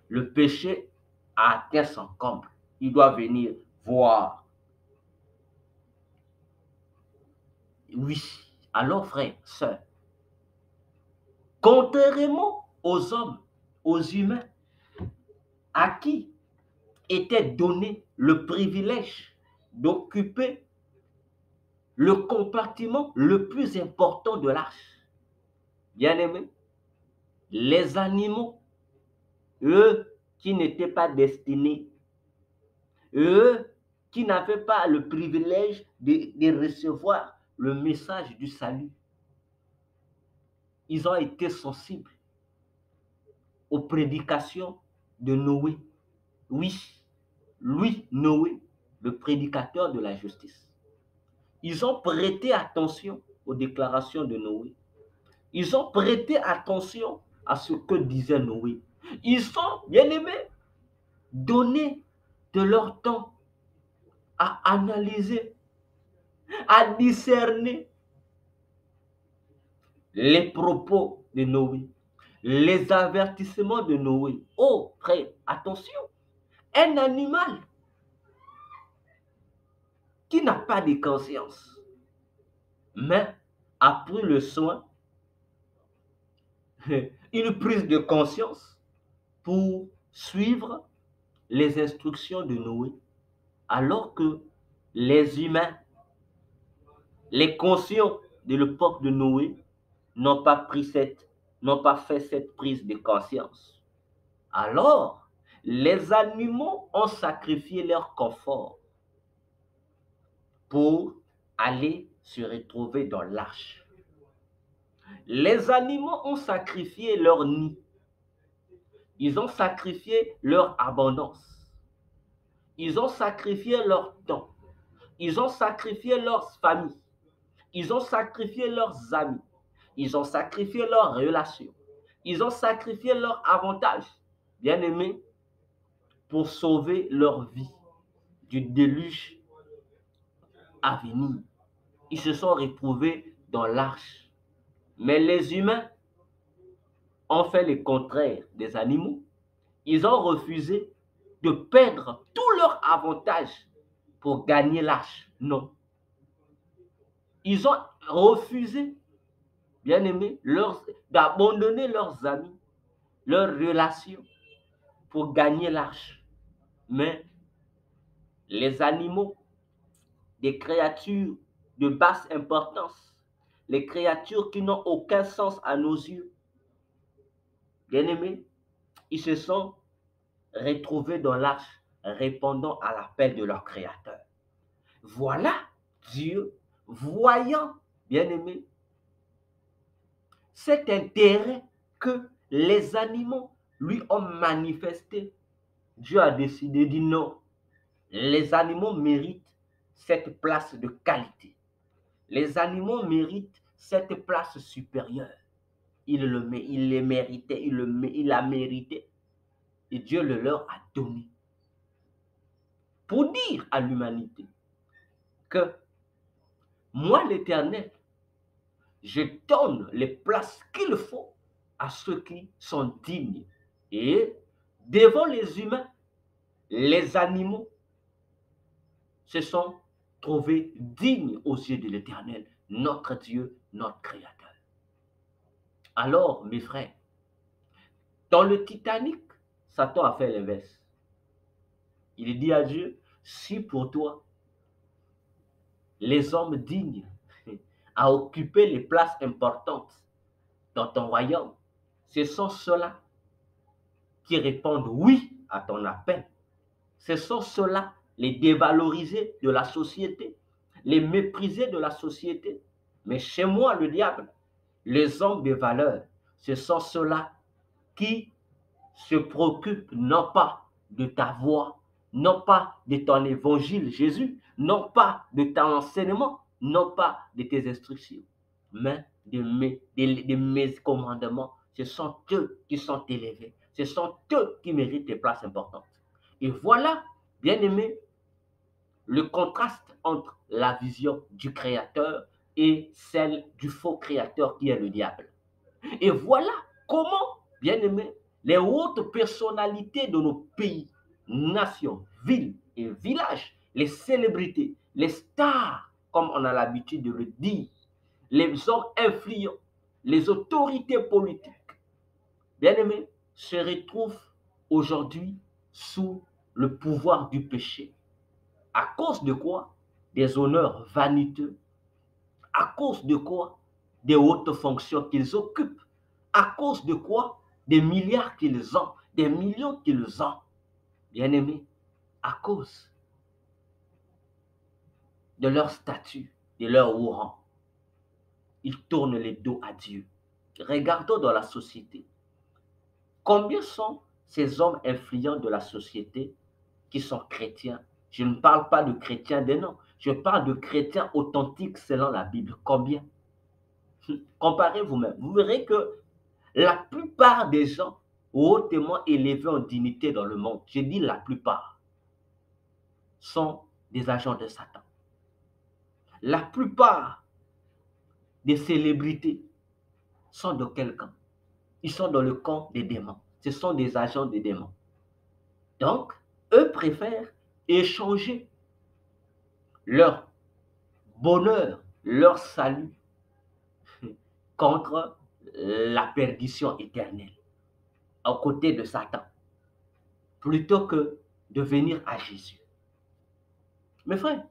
le péché a atteint son comble. Il doit venir voir. Oui, alors frères, sœurs, contrairement aux hommes, aux humains, à qui était donné le privilège d'occuper le compartiment le plus important de l'arche. Bien-aimés, les animaux, eux qui n'étaient pas destinés, eux qui n'avaient pas le privilège de recevoir le message du salut, ils ont été sensibles aux prédications de Noé. Oui, lui, Noé, le prédicateur de la justice. Ils ont prêté attention aux déclarations de Noé. Ils ont prêté attention à ce que disait Noé. Ils ont, bien aimés, donné de leur temps à analyser, à discerner les propos de Noé, les avertissements de Noé. Oh, frère, attention, un animal qui n'a pas de conscience, mais a pris le soin, une prise de conscience pour suivre les instructions de Noé, alors que les humains, les conscients de l'époque de Noé, n'ont pas fait cette prise de conscience. Alors, les animaux ont sacrifié leur confort pour aller se retrouver dans l'arche. Les animaux ont sacrifié leur nid. Ils ont sacrifié leur abondance. Ils ont sacrifié leur temps. Ils ont sacrifié leurs familles. Ils ont sacrifié leurs amis. Ils ont sacrifié leurs relations. Ils ont sacrifié leurs avantages, bien-aimés, pour sauver leur vie du déluge à venir. Ils se sont retrouvés dans l'arche. Mais les humains ont fait le contraire des animaux. Ils ont refusé de perdre tous leurs avantages pour gagner l'arche. Non. Ils ont refusé, bien aimé, d'abandonner leurs amis, leurs relations pour gagner l'arche. Mais les animaux, des créatures de basse importance, les créatures qui n'ont aucun sens à nos yeux, bien aimés, ils se sont retrouvés dans l'arche, répondant à l'appel de leur Créateur. Voilà Dieu, voyant, bien aimé, cet intérêt que les animaux lui ont manifesté. Dieu a décidé, dit non, les animaux méritent cette place de qualité. Les animaux méritent cette place supérieure. Il les méritait, il l'a mérité. Et Dieu le leur a donné. Pour dire à l'humanité que moi, l'Éternel, je donne les places qu'il faut à ceux qui sont dignes. Et devant les humains, les animaux se sont trouvés dignes aux yeux de l'Éternel, notre Dieu, notre Créateur. Alors, mes frères, dans le Titanic, Satan a fait l'inverse. Il dit à Dieu, si pour toi, les hommes dignes à occuper les places importantes dans ton royaume, ce sont ceux-là qui répondent oui à ton appel. Ce sont ceux-là, les dévalorisés de la société, les méprisés de la société. Mais chez moi, le diable, les hommes de valeur, ce sont ceux-là qui se préoccupent non pas de ta voix, non pas de ton évangile, Jésus, non pas de ton enseignement, non pas de tes instructions, mais de mes commandements. Ce sont eux qui sont élevés. Ce sont eux qui méritent des places importantes. Et voilà, bien aimé, le contraste entre la vision du Créateur et celle du faux créateur qui est le diable. Et voilà comment, bien aimé, les hautes personnalités de nos pays, nations, villes et villages, les célébrités, les stars, comme on a l'habitude de le dire, les hommes influents, les autorités politiques, bien aimé, se retrouvent aujourd'hui sous le pouvoir du péché. À cause de quoi? Des honneurs vaniteux. À cause de quoi? Des hautes fonctions qu'ils occupent. À cause de quoi? Des milliards qu'ils ont, des millions qu'ils ont. Bien aimés, à cause de leur statut, de leur haut rang, ils tournent le dos à Dieu. Regardons dans la société. Combien sont ces hommes influents de la société qui sont chrétiens? Je ne parle pas de chrétiens des noms. Je parle de chrétiens authentiques selon la Bible. Combien? Comparez vous-même. Vous verrez que la plupart des gens hautement élevés en dignité dans le monde, je dis la plupart, sont des agents de Satan. La plupart des célébrités sont dans quel camp? Ils sont dans le camp des démons. Ce sont des agents des démons. Donc, eux préfèrent échanger leur bonheur, leur salut contre la perdition éternelle, aux côtés de Satan, plutôt que de venir à Jésus. Mes frères,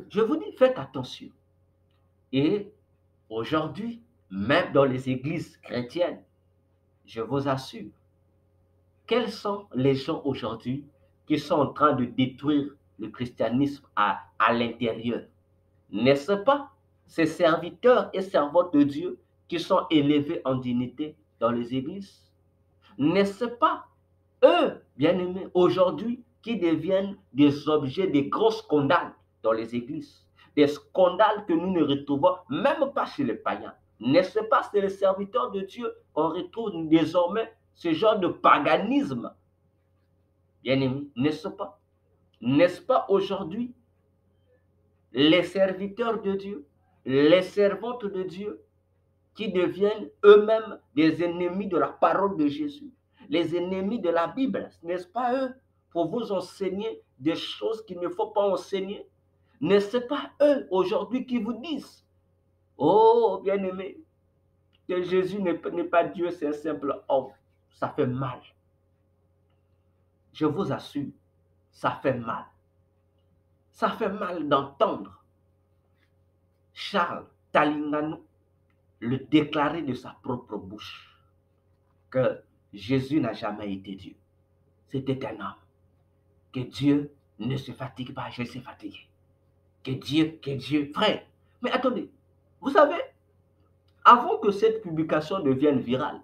je vous dis, faites attention. Et aujourd'hui, même dans les églises chrétiennes, je vous assure, quels sont les gens aujourd'hui qui sont en train de détruire le christianisme à l'intérieur? N'est-ce pas ces serviteurs et servantes de Dieu qui sont élevés en dignité dans les églises? N'est-ce pas eux, bien-aimés, aujourd'hui, qui deviennent des objets de gros scandales dans les églises? Des scandales que nous ne retrouvons même pas chez les païens. N'est-ce pas, c'est les serviteurs de Dieu, on retrouve désormais ce genre de paganisme, bien-aimés, n'est-ce pas? N'est-ce pas aujourd'hui les serviteurs de Dieu, les servantes de Dieu, qui deviennent eux-mêmes des ennemis de la parole de Jésus, les ennemis de la Bible, n'est-ce pas eux, pour vous enseigner des choses qu'il ne faut pas enseigner? N'est-ce pas eux aujourd'hui qui vous disent, oh bien-aimé, que Jésus n'est pas Dieu, c'est un simple homme? Ça fait mal. Je vous assure, ça fait mal. Ça fait mal d'entendre Charles Talingano le déclarer de sa propre bouche que Jésus n'a jamais été Dieu. C'était un homme. Que Dieu ne se fatigue pas, je suis fatigué. Que Dieu, frère. Mais attendez, vous savez, avant que cette publication devienne virale,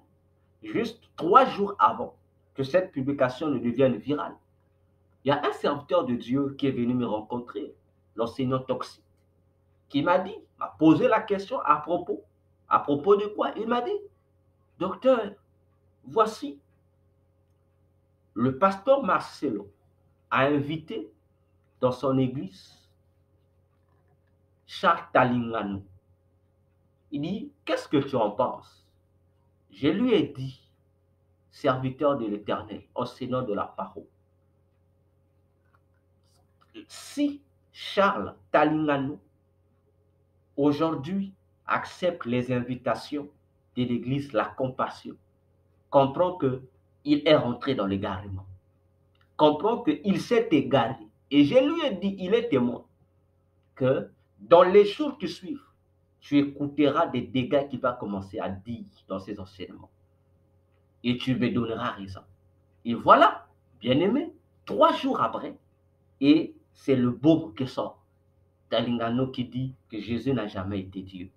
juste 3 jours avant que cette publication ne devienne virale, il y a un serviteur de Dieu qui est venu me rencontrer, l'enseignant Toxique, qui m'a dit, m'a posé la question à propos de quoi? Il m'a dit, docteur, voici, le pasteur Marcelo a invité dans son église Charles Talingano. Il dit, qu'est-ce que tu en penses? Je lui ai dit, serviteur de l'Éternel, enseignant de la parole, si Charles Talingano aujourd'hui accepte les invitations de l'église La Compassion, comprend qu'il est rentré dans l'égarement, comprend qu'il s'est égaré. Et je lui ai dit, il est témoin, que dans les jours qui suivent, tu écouteras des dégâts qu'il va commencer à dire dans ses enseignements. Et tu me donneras raison. Et voilà, bien aimé, 3 jours après, et c'est le beau qui sort. Talingano qui dit que Jésus n'a jamais été Dieu.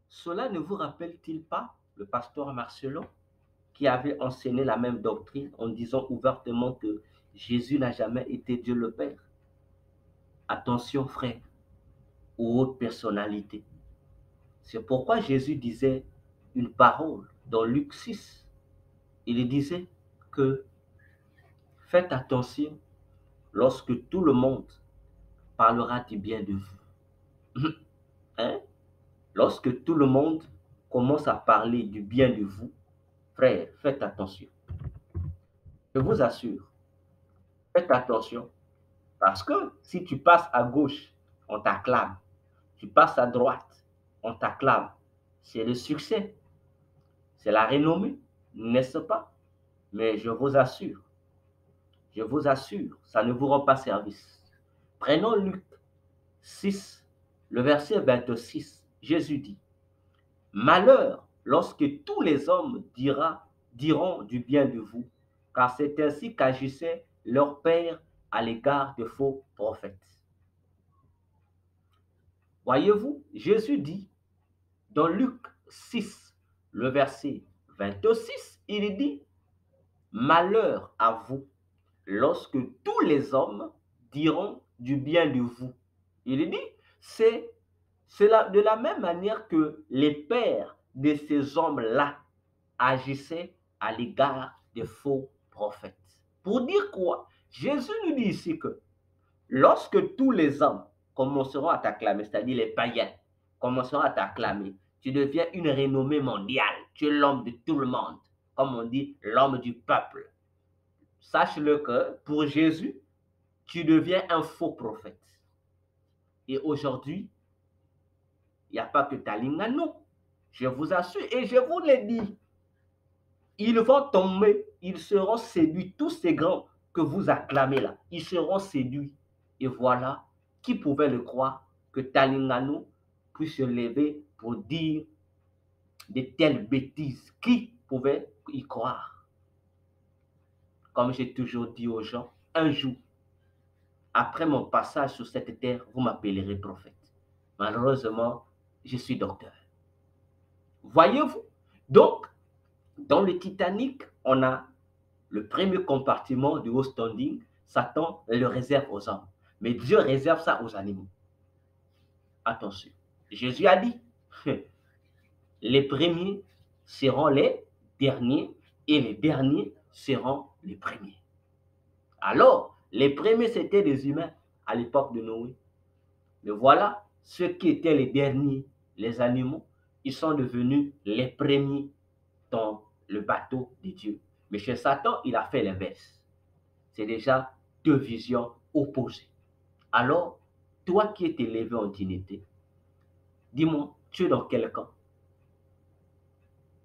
Cela ne vous rappelle-t-il pas le pasteur Marcelon qui avait enseigné la même doctrine en disant ouvertement Jésus n'a jamais été Dieu le Père. Attention, frère, aux hautes personnalités. C'est pourquoi Jésus disait une parole dans Luc 6. Il disait que faites attention lorsque tout le monde parlera du bien de vous. Hein? Lorsque tout le monde commence à parler du bien de vous, frère, faites attention. Je vous assure, faites attention. Parce que si tu passes à gauche, on t'acclame. Tu passes à droite, on t'acclame. C'est le succès, c'est la renommée, n'est-ce pas? Mais je vous assure, ça ne vous rend pas service. Prenons Luc 6, le verset 26. Jésus dit, malheur lorsque tous les hommes diront du bien de vous, car c'est ainsi qu'agissait leur père à l'égard de faux prophètes. Voyez-vous, Jésus dit dans Luc 6, le verset 26, il dit, malheur à vous lorsque tous les hommes diront du bien de vous. Il dit, c'est de la même manière que les pères de ces hommes-là agissaient à l'égard des faux prophètes. Pour dire quoi? Jésus nous dit ici que lorsque tous les hommes commenceront à t'acclamer, c'est-à-dire les païens commenceront à t'acclamer, tu deviens une renommée mondiale. Tu es l'homme de tout le monde, comme on dit, l'homme du peuple. Sache-le que pour Jésus, tu deviens un faux prophète. Et aujourd'hui, il n'y a pas que Talingano. Je vous assure, et je vous l'ai dit, ils vont tomber, ils seront séduits, tous ces grands que vous acclamez là, ils seront séduits. Et voilà, qui pouvait le croire que Talingano puisse se lever pour dire de telles bêtises? Qui pouvait y croire? Comme j'ai toujours dit aux gens, un jour, après mon passage sur cette terre, vous m'appellerez prophète. Malheureusement, je suis docteur. Voyez-vous? Donc, dans le Titanic, on a le premier compartiment du haut standing. Satan le réserve aux hommes. Mais Dieu réserve ça aux animaux. Attention. Jésus a dit, les premiers seront les derniers et les derniers seront les premiers. Alors, les premiers, c'était des humains à l'époque de Noé. Mais voilà, ceux qui étaient les derniers, les animaux, ils sont devenus les premiers dans le bateau de Dieu. Mais chez Satan, il a fait l'inverse. C'est déjà deux visions opposées. Alors, toi qui es élevé en dignité, dis-moi, tu es dans quel camp?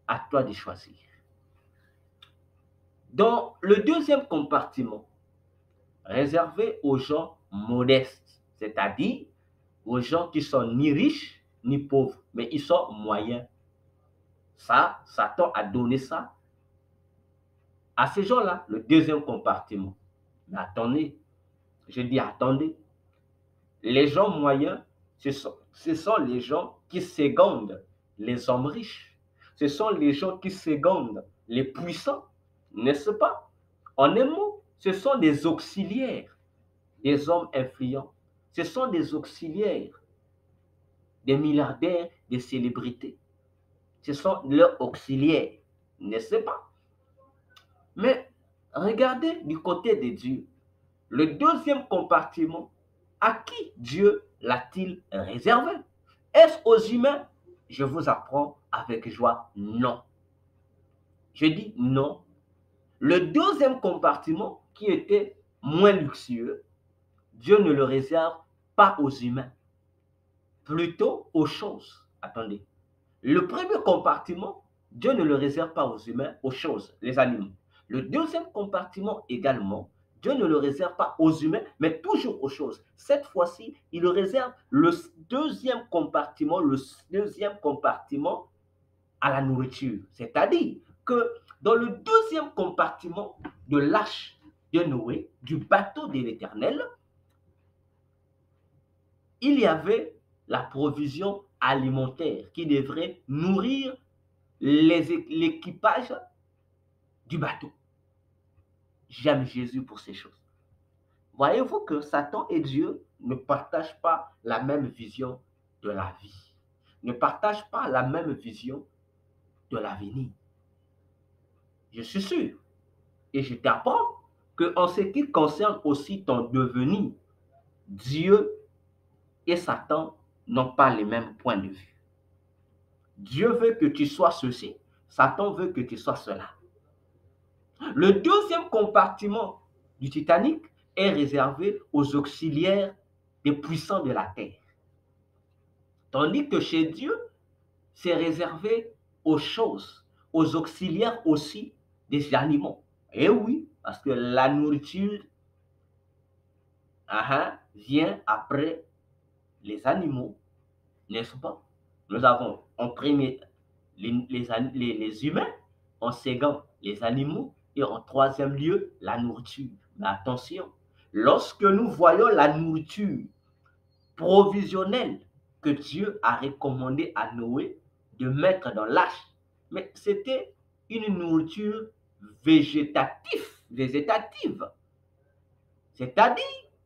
À toi de choisir. Dans le deuxième compartiment, réservé aux gens modestes, c'est-à-dire aux gens qui sont ni riches ni pauvres, mais ils sont moyens. Ça, Satan a donné ça à ces gens-là, le deuxième compartiment. Mais attendez, je dis attendez, les gens moyens, ce sont les gens qui secondent les hommes riches. Ce sont les gens qui secondent les puissants, n'est-ce pas? En un mot, ce sont des auxiliaires des hommes influents. Ce sont des auxiliaires des milliardaires, des célébrités. Ce sont leurs auxiliaires, n'est-ce pas? Mais regardez du côté de Dieu. Le deuxième compartiment, à qui Dieu l'a-t-il réservé? Est-ce aux humains? Je vous apprends avec joie, non. Je dis non. Le deuxième compartiment, qui était moins luxueux, Dieu ne le réserve pas aux humains, plutôt aux choses. Attendez. Le premier compartiment, Dieu ne le réserve pas aux humains, aux choses, les animaux. Le deuxième compartiment également, Dieu ne le réserve pas aux humains, mais toujours aux choses. Cette fois-ci, il le réserve le deuxième compartiment à la nourriture. C'est-à-dire que dans le deuxième compartiment de l'arche de Noé, du bateau de l'Éternel, il y avait la provision alimentaire qui devrait nourrir l'équipage du bateau. j'aime Jésus pour ces choses. Voyez-vous que Satan et Dieu ne partagent pas la même vision de la vie, ne partagent pas la même vision de l'avenir. Je suis sûr et je t'apprends que en ce qui concerne aussi ton devenir, Dieu et Satan n'ont pas les mêmes points de vue. Dieu veut que tu sois ceci, Satan veut que tu sois cela. Le deuxième compartiment du Titanic est réservé aux auxiliaires des puissants de la terre. Tandis que chez Dieu, c'est réservé aux choses, aux auxiliaires aussi des animaux. Et oui, parce que la nourriture vient après les animaux, n'est-ce pas? Nous avons en premier les humains, en second les animaux et en troisième lieu la nourriture. Mais attention, lorsque nous voyons la nourriture provisionnelle que Dieu a recommandé à Noé de mettre dans l'arche, mais c'était une nourriture végétative, c'est-à-dire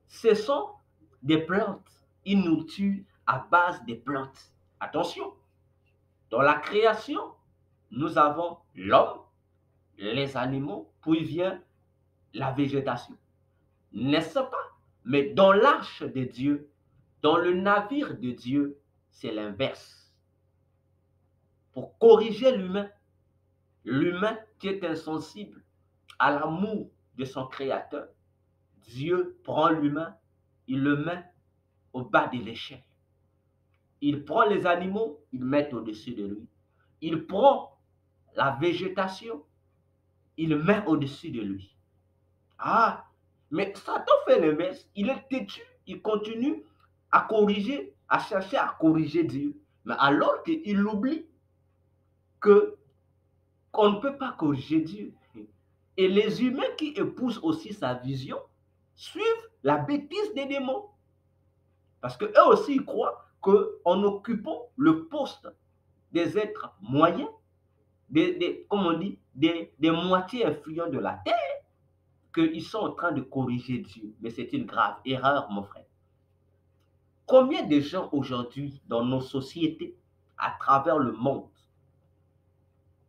ce sont des plantes, une nourriture à base des plantes. Attention, dans la création, nous avons l'homme, les animaux, puis vient la végétation. N'est-ce pas? Mais dans l'arche de Dieu, dans le navire de Dieu, c'est l'inverse. Pour corriger l'humain, l'humain qui est insensible à l'amour de son créateur, Dieu prend l'humain, il le met au bas de l'échelle. Il prend les animaux, il met au-dessus de lui. Il prend la végétation, il met au-dessus de lui. Ah, mais Satan fait l'inverse. Il est têtu, il continue à corriger, à chercher à corriger Dieu. Mais alors qu'il oublie qu'on ne peut pas corriger Dieu. Et les humains qui épousent aussi sa vision suivent la bêtise des démons. Parce qu'eux aussi, ils croient qu'en occupant le poste des êtres moyens, comme on dit, des moitiés influents de la terre, qu'ils sont en train de corriger Dieu. Mais c'est une grave erreur, mon frère. Combien de gens aujourd'hui dans nos sociétés, à travers le monde,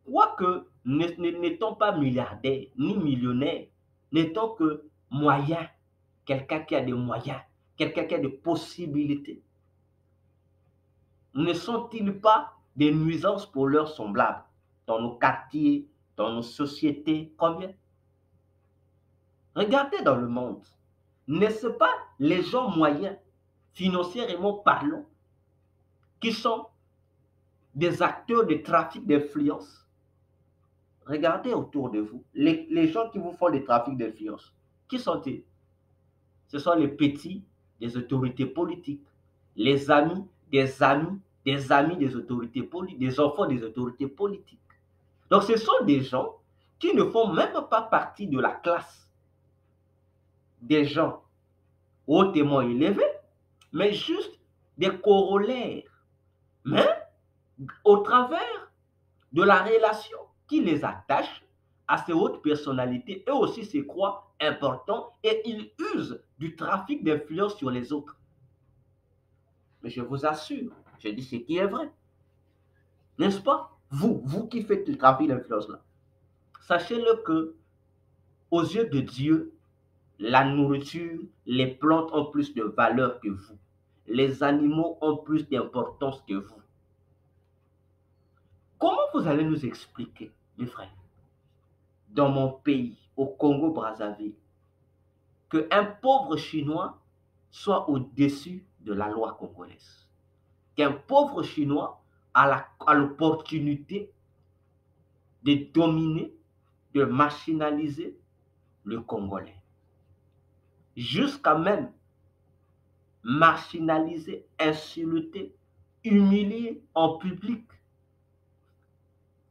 quoique n'étant pas milliardaires ni millionnaires, n'étant que moyens, quelqu'un qui a des moyens, quelqu'un qui a des possibilités, ne sont-ils pas des nuisances pour leurs semblables dans nos quartiers, dans nos sociétés? Combien? Regardez dans le monde, n'est-ce pas les gens moyens, financièrement parlant, qui sont des acteurs de trafic d'influence? Regardez autour de vous, les gens qui vous font des trafics d'influence, qui sont-ils? Ce sont les petits des autorités politiques, les amis des amis des amis des autorités politiques, des enfants des autorités politiques. Donc ce sont des gens qui ne font même pas partie de la classe des gens hautement élevés, mais juste des corollaires. Mais au travers de la relation qui les attache à ces hautes personnalités, eux aussi se croient importants et ils usent du trafic d'influence sur les autres. Mais je vous assure, je dis ce qui est vrai. N'est-ce pas? Vous qui faites le trafic d'influence là, sachez-le que aux yeux de Dieu, la nourriture, les plantes ont plus de valeur que vous. Les animaux ont plus d'importance que vous. Comment vous allez nous expliquer, mes frères, dans mon pays, au Congo-Brazzaville, qu'un pauvre Chinois soit au-dessus de la loi congolaise? Qu'un pauvre Chinois a l'opportunité de dominer, de marginaliser le Congolais. Jusqu'à même marginaliser, insulter, humilier en public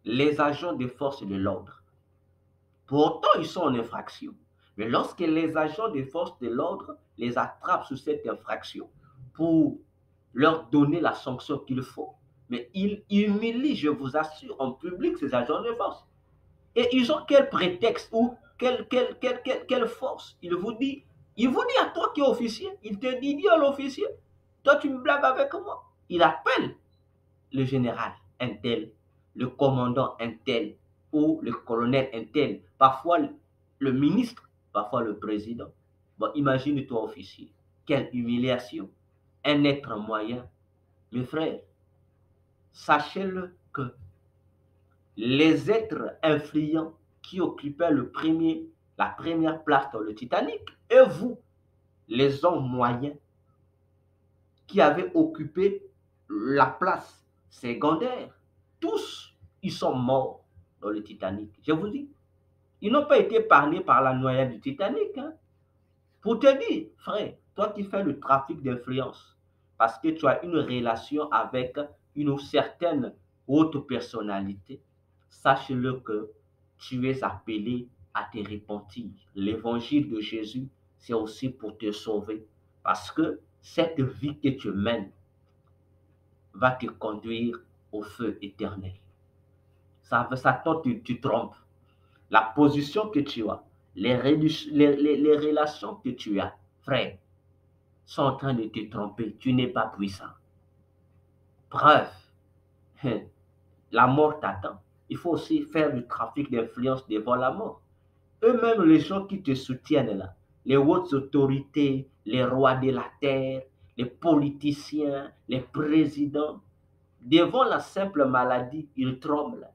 les agents des forces de l'ordre. Pourtant, ils sont en infraction. Mais lorsque les agents des forces de l'ordre les attrapent sous cette infraction pour leur donner la sanction qu'il faut, mais ils humilient, je vous assure, en public ces agents de force. Et ils ont quel prétexte ou quelle force. Il vous dit à toi qui es officier, il te dit, dis à l'officier, toi tu me blagues avec moi. Il appelle le général un tel, le commandant un tel, ou le colonel un tel, parfois le ministre, parfois le président. Bon, imagine-toi officier, quelle humiliation. Un être moyen, mes frères, sachez-le que les êtres influents qui occupaient la première place dans le Titanic, et vous, les hommes moyens qui avaient occupé la place secondaire, tous, ils sont morts dans le Titanic. Je vous dis, ils n'ont pas été épargnés par la noyade du Titanic. Hein. Pour te dire, frère, toi qui fais le trafic d'influence, parce que tu as une relation avec une certaine haute personnalité, sache-le que tu es appelé à te repentir. L'évangile de Jésus, c'est aussi pour te sauver. Parce que cette vie que tu mènes va te conduire au feu éternel. Satan, tu trompes. La position que tu as, les relations que tu as, frère, sont en train de te tromper. Tu n'es pas puissant. Preuve, la mort t'attend. Il faut aussi faire du trafic d'influence devant la mort. Eux-mêmes, les gens qui te soutiennent là, les hautes autorités, les rois de la terre, les politiciens, les présidents, devant la simple maladie, ils tremblent.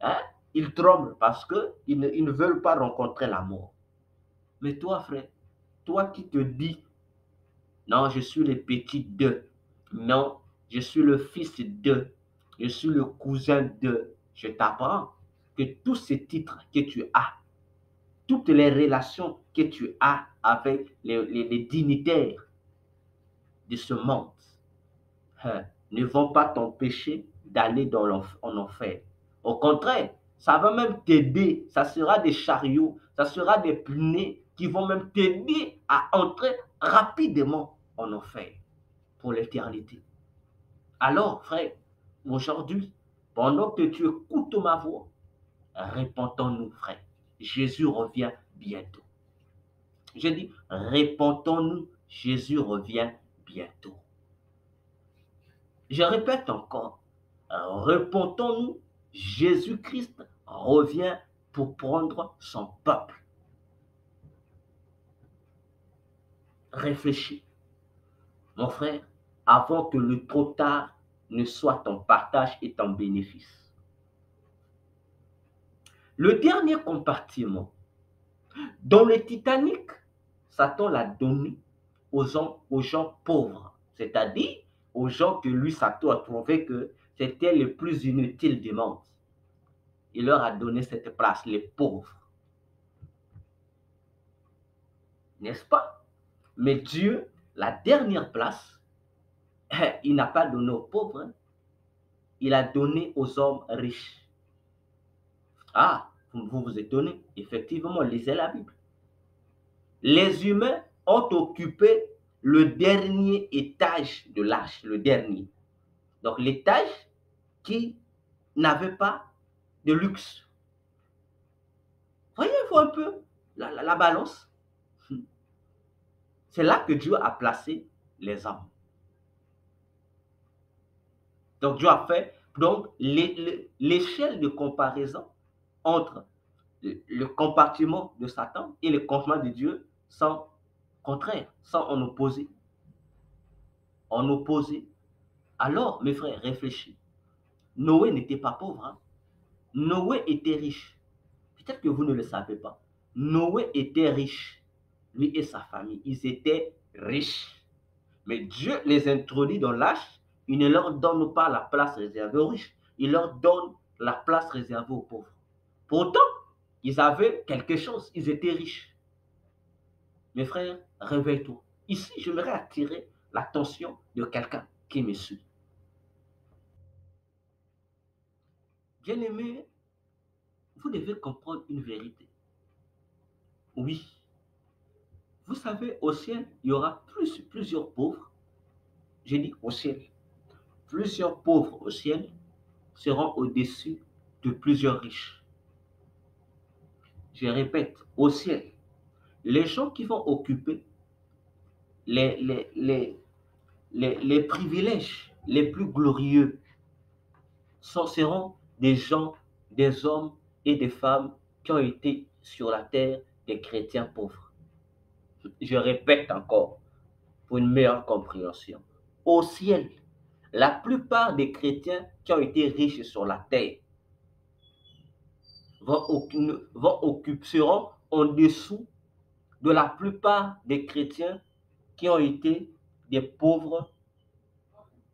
Hein? Ils tremblent parce qu'ils ne veulent pas rencontrer la mort. Mais toi, frère, toi qui te dis, non, je suis le petit d'eux, non, je suis le fils d'eux, je suis le cousin d'eux, je t'apprends que tous ces titres que tu as, toutes les relations que tu as avec les dignitaires de ce monde, ne vont pas t'empêcher d'aller en enfer. Au contraire, ça va même t'aider. Ça sera des chariots, ça sera des punais qui vont même t'aider à entrer rapidement en enfer pour l'éternité. Alors, frère, aujourd'hui, pendant que tu écoutes ma voix, répentons-nous, frère. Jésus revient bientôt. Je dis, répentons-nous, Jésus revient bientôt. Je répète encore, repentons-nous, Jésus-Christ revient pour prendre son peuple. Réfléchis, mon frère, avant que le trop tard ne soit ton partage et ton bénéfice. Le dernier compartiment, dans le Titanic, Satan l'a donné aux gens pauvres, c'est-à-dire aux gens que lui, Satan, a trouvé que c'était les plus inutiles du monde. Il leur a donné cette place, les pauvres. N'est-ce pas? Mais Dieu, la dernière place, il n'a pas donné aux pauvres, hein. Il a donné aux hommes riches. Ah, vous vous étonnez, effectivement, lisez la Bible. Les humains ont occupé le dernier étage de l'arche, le dernier. Donc l'étage qui n'avait pas de luxe. Voyez-vous un peu la balance? C'est là que Dieu a placé les hommes. Donc Dieu a fait l'échelle de comparaison entre le compartiment de Satan et le compartiment de Dieu sont contraires, sont en opposé. En opposé. Alors, mes frères, réfléchis. Noé n'était pas pauvre. Hein? Noé était riche. Peut-être que vous ne le savez pas. Noé était riche. Lui et sa famille, ils étaient riches. Mais Dieu les introduit dans l'arche. Il ne leur donne pas la place réservée aux riches. Il leur donne la place réservée aux pauvres. Pourtant, ils avaient quelque chose. Ils étaient riches. Mes frères, réveille-toi. Ici, j'aimerais attirer l'attention de quelqu'un qui me suit. Bien-aimé, vous devez comprendre une vérité. Oui, vous savez, au ciel, il y aura plusieurs pauvres. J'ai dit au ciel. Plusieurs pauvres au ciel seront au-dessus de plusieurs riches. je répète, au ciel, les gens qui vont occuper les, les, les, les privilèges les plus glorieux seront des gens, des hommes et des femmes qui ont été sur la terre des chrétiens pauvres. Je répète encore pour une meilleure compréhension. Au ciel, la plupart des chrétiens qui ont été riches sur la terre seront en dessous de la plupart des chrétiens qui ont été des pauvres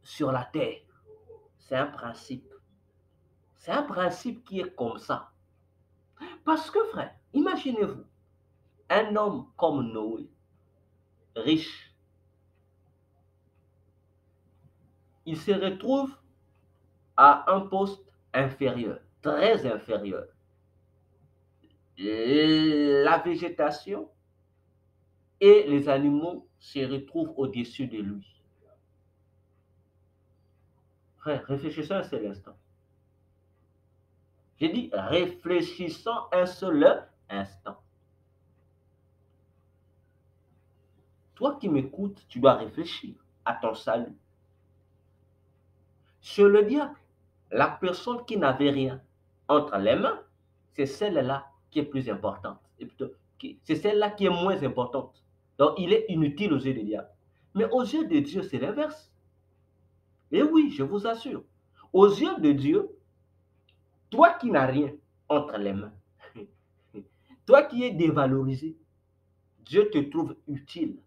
sur la terre. C'est un principe. C'est un principe qui est comme ça. Parce que, frère, imaginez-vous, un homme comme Noé, riche, il se retrouve à un poste inférieur, très inférieur. La végétation et les animaux se retrouvent au-dessus de lui. Frère, réfléchissons un seul instant. J'ai dit, réfléchissons un seul instant. Toi qui m'écoutes, tu dois réfléchir à ton salut. Chez le diable, la personne qui n'avait rien entre les mains, c'est celle-là qui est plus importante. C'est celle-là qui est moins importante. Donc, il est inutile aux yeux du diable. Mais aux yeux de Dieu, c'est l'inverse. Et oui, je vous assure, aux yeux de Dieu, toi qui n'as rien entre les mains, toi qui es dévalorisé, Dieu te trouve utile.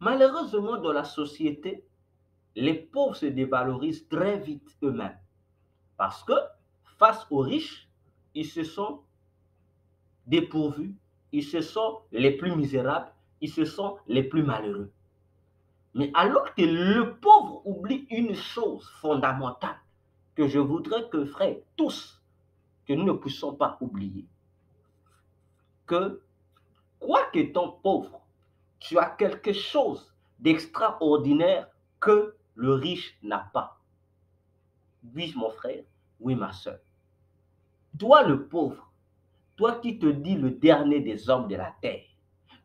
Malheureusement, dans la société, les pauvres se dévalorisent très vite eux-mêmes. Parce que, face aux riches, ils se sont dépourvus, ils se sont les plus misérables, ils se sont les plus malheureux. Mais alors que le pauvre oublie une chose fondamentale que je voudrais que, frères, tous, que nous ne puissions pas oublier, que, quoique étant pauvre, tu as quelque chose d'extraordinaire que le riche n'a pas. Oui, mon frère, oui, ma soeur. Toi, le pauvre, toi qui te dis le dernier des hommes de la terre,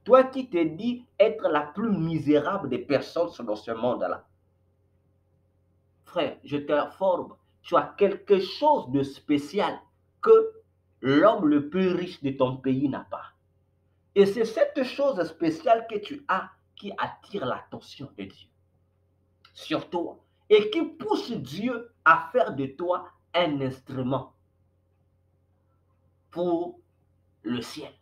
toi qui te dis être la plus misérable des personnes dans ce monde-là, frère, je t'informe, tu as quelque chose de spécial que l'homme le plus riche de ton pays n'a pas. Et c'est cette chose spéciale que tu as qui attire l'attention de Dieu sur toi et qui pousse Dieu à faire de toi un instrument pour le ciel.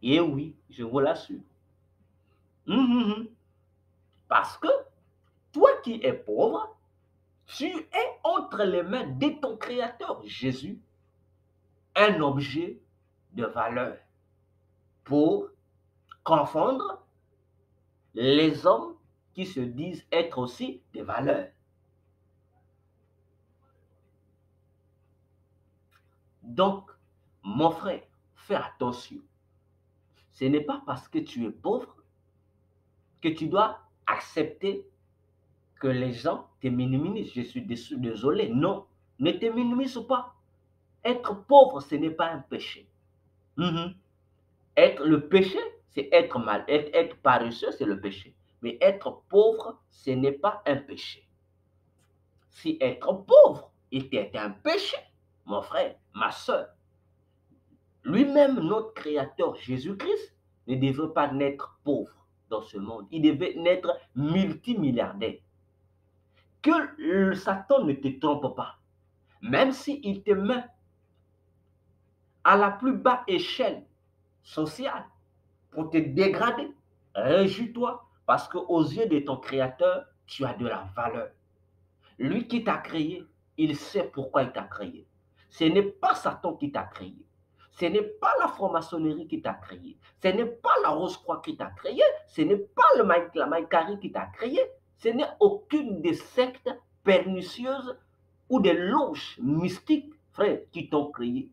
Et oui, je vous l'assure. Parce que toi qui es pauvre, tu es entre les mains de ton Créateur, Jésus, un objet de valeur pour confondre les hommes qui se disent être aussi des valeurs. Donc, mon frère, fais attention. Ce n'est pas parce que tu es pauvre que tu dois accepter que les gens te minimisent. Je suis désolé. Non, ne te minimise pas. Être pauvre, ce n'est pas un péché. Être le péché, c'est être mal. Être paresseux, c'est le péché. Mais être pauvre, ce n'est pas un péché. Si être pauvre était un péché, mon frère, ma soeur, lui-même, notre Créateur, Jésus-Christ, ne devait pas naître pauvre dans ce monde. Il devait naître multimilliardaire. Que Satan ne te trompe pas. Même s'il te met à la plus basse échelle sociale pour te dégrader, réjouis-toi parce qu'aux yeux de ton Créateur, tu as de la valeur. Lui qui t'a créé, il sait pourquoi il t'a créé. Ce n'est pas Satan qui t'a créé. Ce n'est pas la franc-maçonnerie qui t'a créé. Ce n'est pas la Rose-Croix qui t'a créé. Ce n'est pas la Maïkari qui t'a créé. Ce n'est aucune des sectes pernicieuses ou des loges mystiques, frère, qui t'ont créé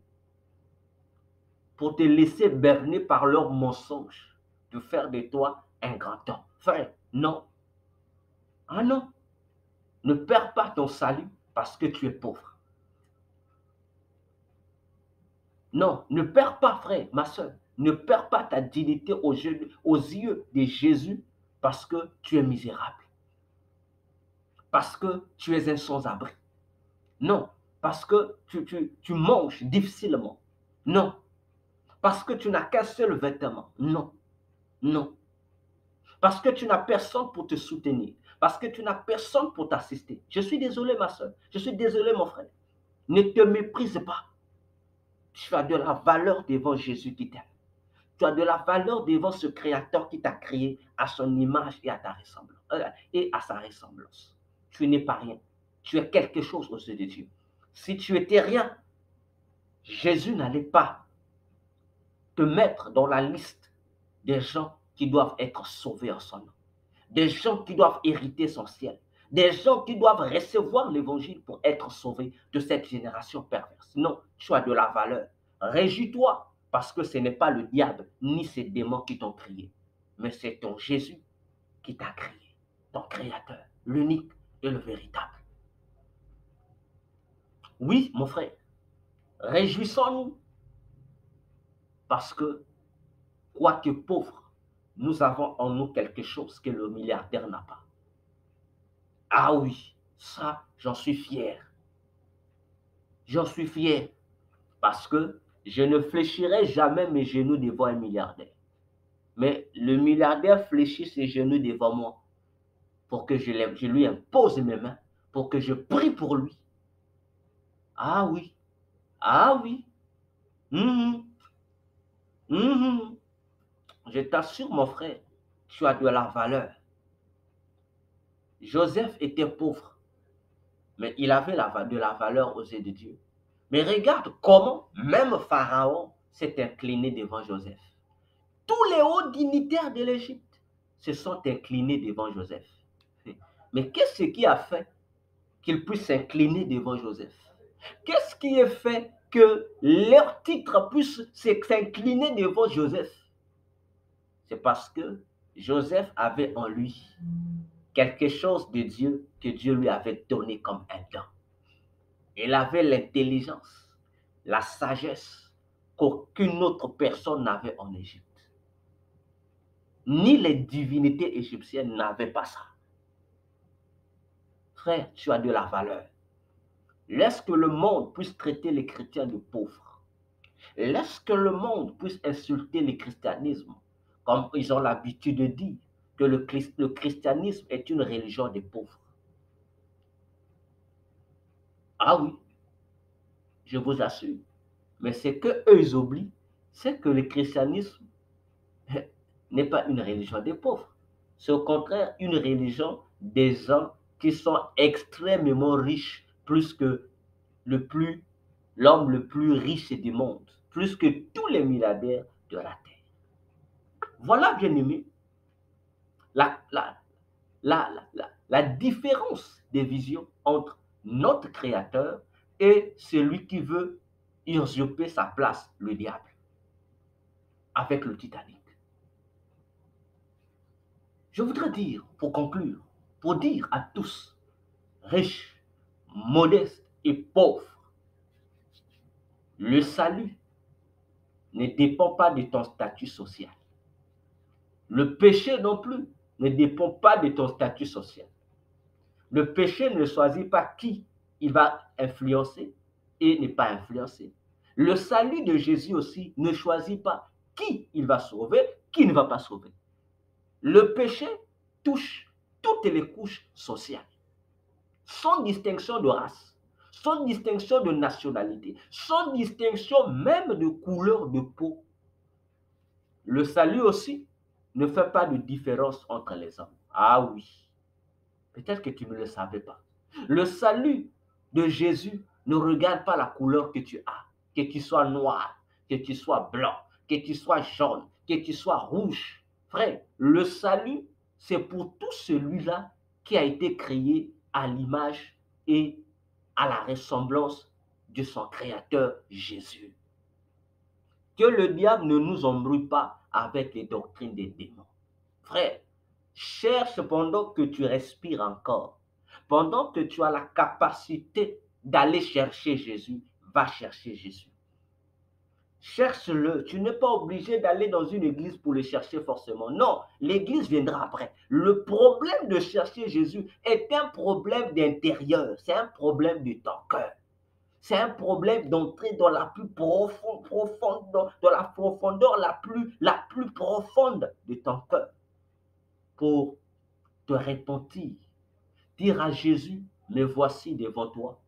pour te laisser berner par leurs mensonges, de faire de toi un grand homme. Frère, non. Ah non. Ne perds pas ton salut parce que tu es pauvre. Non, ne perds pas, frère, ma soeur. Ne perds pas ta dignité aux yeux de Jésus parce que tu es misérable. Parce que tu es un sans-abri. Non, parce que tu manges difficilement. Non, parce que tu n'as qu'un seul vêtement. Non, non. Parce que tu n'as personne pour te soutenir. Parce que tu n'as personne pour t'assister. Je suis désolé, ma soeur. Je suis désolé, mon frère. Ne te méprise pas. Tu as de la valeur devant Jésus qui t'aime. Tu as de la valeur devant ce Créateur qui t'a créé à son image et à ta ressemblance, et à sa ressemblance. Tu n'es pas rien. Tu es quelque chose aux yeux de Dieu. Si tu étais rien, Jésus n'allait pas te mettre dans la liste des gens qui doivent être sauvés en son nom, des gens qui doivent hériter son ciel, des gens qui doivent recevoir l'évangile pour être sauvés de cette génération perverse. Non, tu as de la valeur. Réjouis-toi parce que ce n'est pas le diable ni ses démons qui t'ont créé, mais c'est ton Jésus qui t'a créé, ton Créateur, l'unique et le véritable. Oui, mon frère, réjouissons-nous parce que, quoique pauvres, nous avons en nous quelque chose que le milliardaire n'a pas. Ah oui, ça, j'en suis fier. J'en suis fier parce que je ne fléchirai jamais mes genoux devant un milliardaire. Mais le milliardaire fléchit ses genoux devant moi pour que je lui impose mes mains, pour que je prie pour lui. Ah oui, ah oui. Mmh, mmh. Je t'assure, mon frère, tu as de la valeur. Joseph était pauvre, mais il avait de la valeur aux yeux de Dieu. Mais regarde comment même Pharaon s'est incliné devant Joseph. Tous les hauts dignitaires de l'Égypte se sont inclinés devant Joseph. Mais qu'est-ce qui a fait qu'ils puissent s'incliner devant Joseph? Qu'est-ce qui a fait que leur titre puisse s'incliner devant Joseph? C'est parce que Joseph avait en lui quelque chose de Dieu que Dieu lui avait donné comme un don. Il avait l'intelligence, la sagesse qu'aucune autre personne n'avait en Égypte. Ni les divinités égyptiennes n'avaient pas ça. Frère, tu as de la valeur. Laisse que le monde puisse traiter les chrétiens de pauvres. Laisse que le monde puisse insulter le christianisme, comme ils ont l'habitude de dire que le christianisme est une religion des pauvres. Ah oui, je vous assure. Mais ce qu'eux, ils oublient, c'est que le christianisme n'est pas une religion des pauvres. C'est au contraire une religion des gens qui sont extrêmement riches, plus que l'homme le plus riche du monde, plus que tous les milliardaires de la terre. Voilà, bien aimé, la, la, la différence des visions entre notre Créateur et celui qui veut usurper sa place, le diable, avec le Titanic. Je voudrais dire, pour conclure, pour dire à tous, riches, modestes et pauvres, le salut ne dépend pas de ton statut social. Le péché non plus ne dépend pas de ton statut social. Le péché ne choisit pas qui il va influencer et ne pas influencer. Le salut de Jésus aussi ne choisit pas qui il va sauver, qui ne va pas sauver. Le péché touche toutes les couches sociales, sans distinction de race, sans distinction de nationalité, sans distinction même de couleur de peau. Le salut aussi ne fait pas de différence entre les hommes. Ah oui, peut-être que tu ne le savais pas. Le salut de Jésus ne regarde pas la couleur que tu as, que tu sois noir, que tu sois blanc, que tu sois jaune, que tu sois rouge. Frère, le salut, c'est pour tout celui-là qui a été créé à l'image et à la ressemblance de son Créateur Jésus. Que le diable ne nous embrouille pas avec les doctrines des démons. Frère, cherche pendant que tu respires encore. Pendant que tu as la capacité d'aller chercher Jésus, va chercher Jésus. Cherche-le. Tu n'es pas obligé d'aller dans une église pour le chercher forcément. Non, l'église viendra après. Le problème de chercher Jésus est un problème d'intérieur. C'est un problème de ton cœur. C'est un problème d'entrer dans la plus profonde, dans la profondeur la plus profonde de ton cœur pour te repentir. Dire à Jésus, me voici devant toi.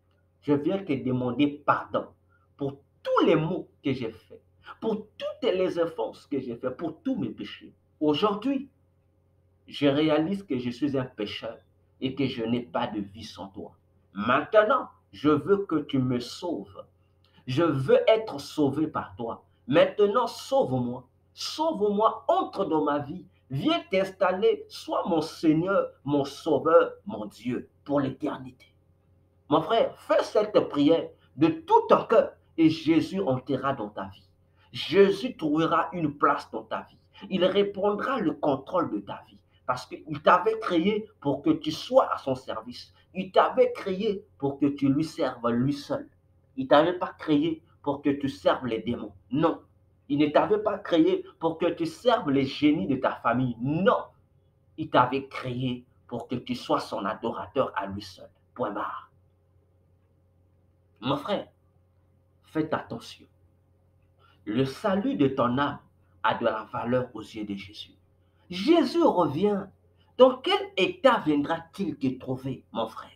Je viens te demander pardon pour tous les maux que j'ai faits, pour toutes les offenses que j'ai faites, pour tous mes péchés. Aujourd'hui, je réalise que je suis un pécheur et que je n'ai pas de vie sans toi. Maintenant, je veux que tu me sauves. Je veux être sauvé par toi. Maintenant, sauve-moi. Sauve-moi, entre dans ma vie. Viens t'installer, sois mon Seigneur, mon Sauveur, mon Dieu, pour l'éternité. Mon frère, fais cette prière de tout ton cœur et Jésus entrera dans ta vie. Jésus trouvera une place dans ta vie. Il reprendra le contrôle de ta vie parce qu'il t'avait créé pour que tu sois à son service. Il t'avait créé pour que tu lui serves lui seul. Il ne t'avait pas créé pour que tu serves les démons. Non. Il ne t'avait pas créé pour que tu serves les génies de ta famille. Non. Il t'avait créé pour que tu sois son adorateur à lui seul. Point barre. Mon frère, faites attention. Le salut de ton âme a de la valeur aux yeux de Jésus. Jésus revient. Dans quel état viendra-t-il te trouver, mon frère?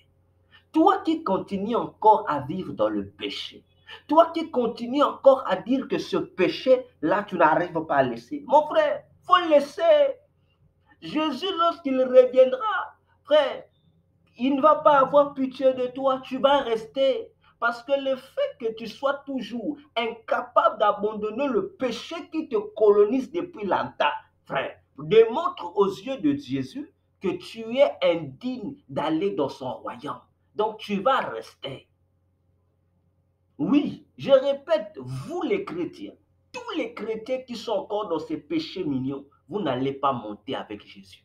Toi qui continues encore à vivre dans le péché, toi qui continues encore à dire que ce péché-là, tu n'arrives pas à laisser. Mon frère, il faut le laisser. Jésus, lorsqu'il reviendra, frère, il ne va pas avoir pitié de toi, tu vas rester. Parce que le fait que tu sois toujours incapable d'abandonner le péché qui te colonise depuis longtemps, frère, démontre aux yeux de Jésus que tu es indigne d'aller dans son royaume. Donc tu vas rester. Oui, je répète, vous les chrétiens, tous les chrétiens qui sont encore dans ces péchés mignons, vous n'allez pas monter avec Jésus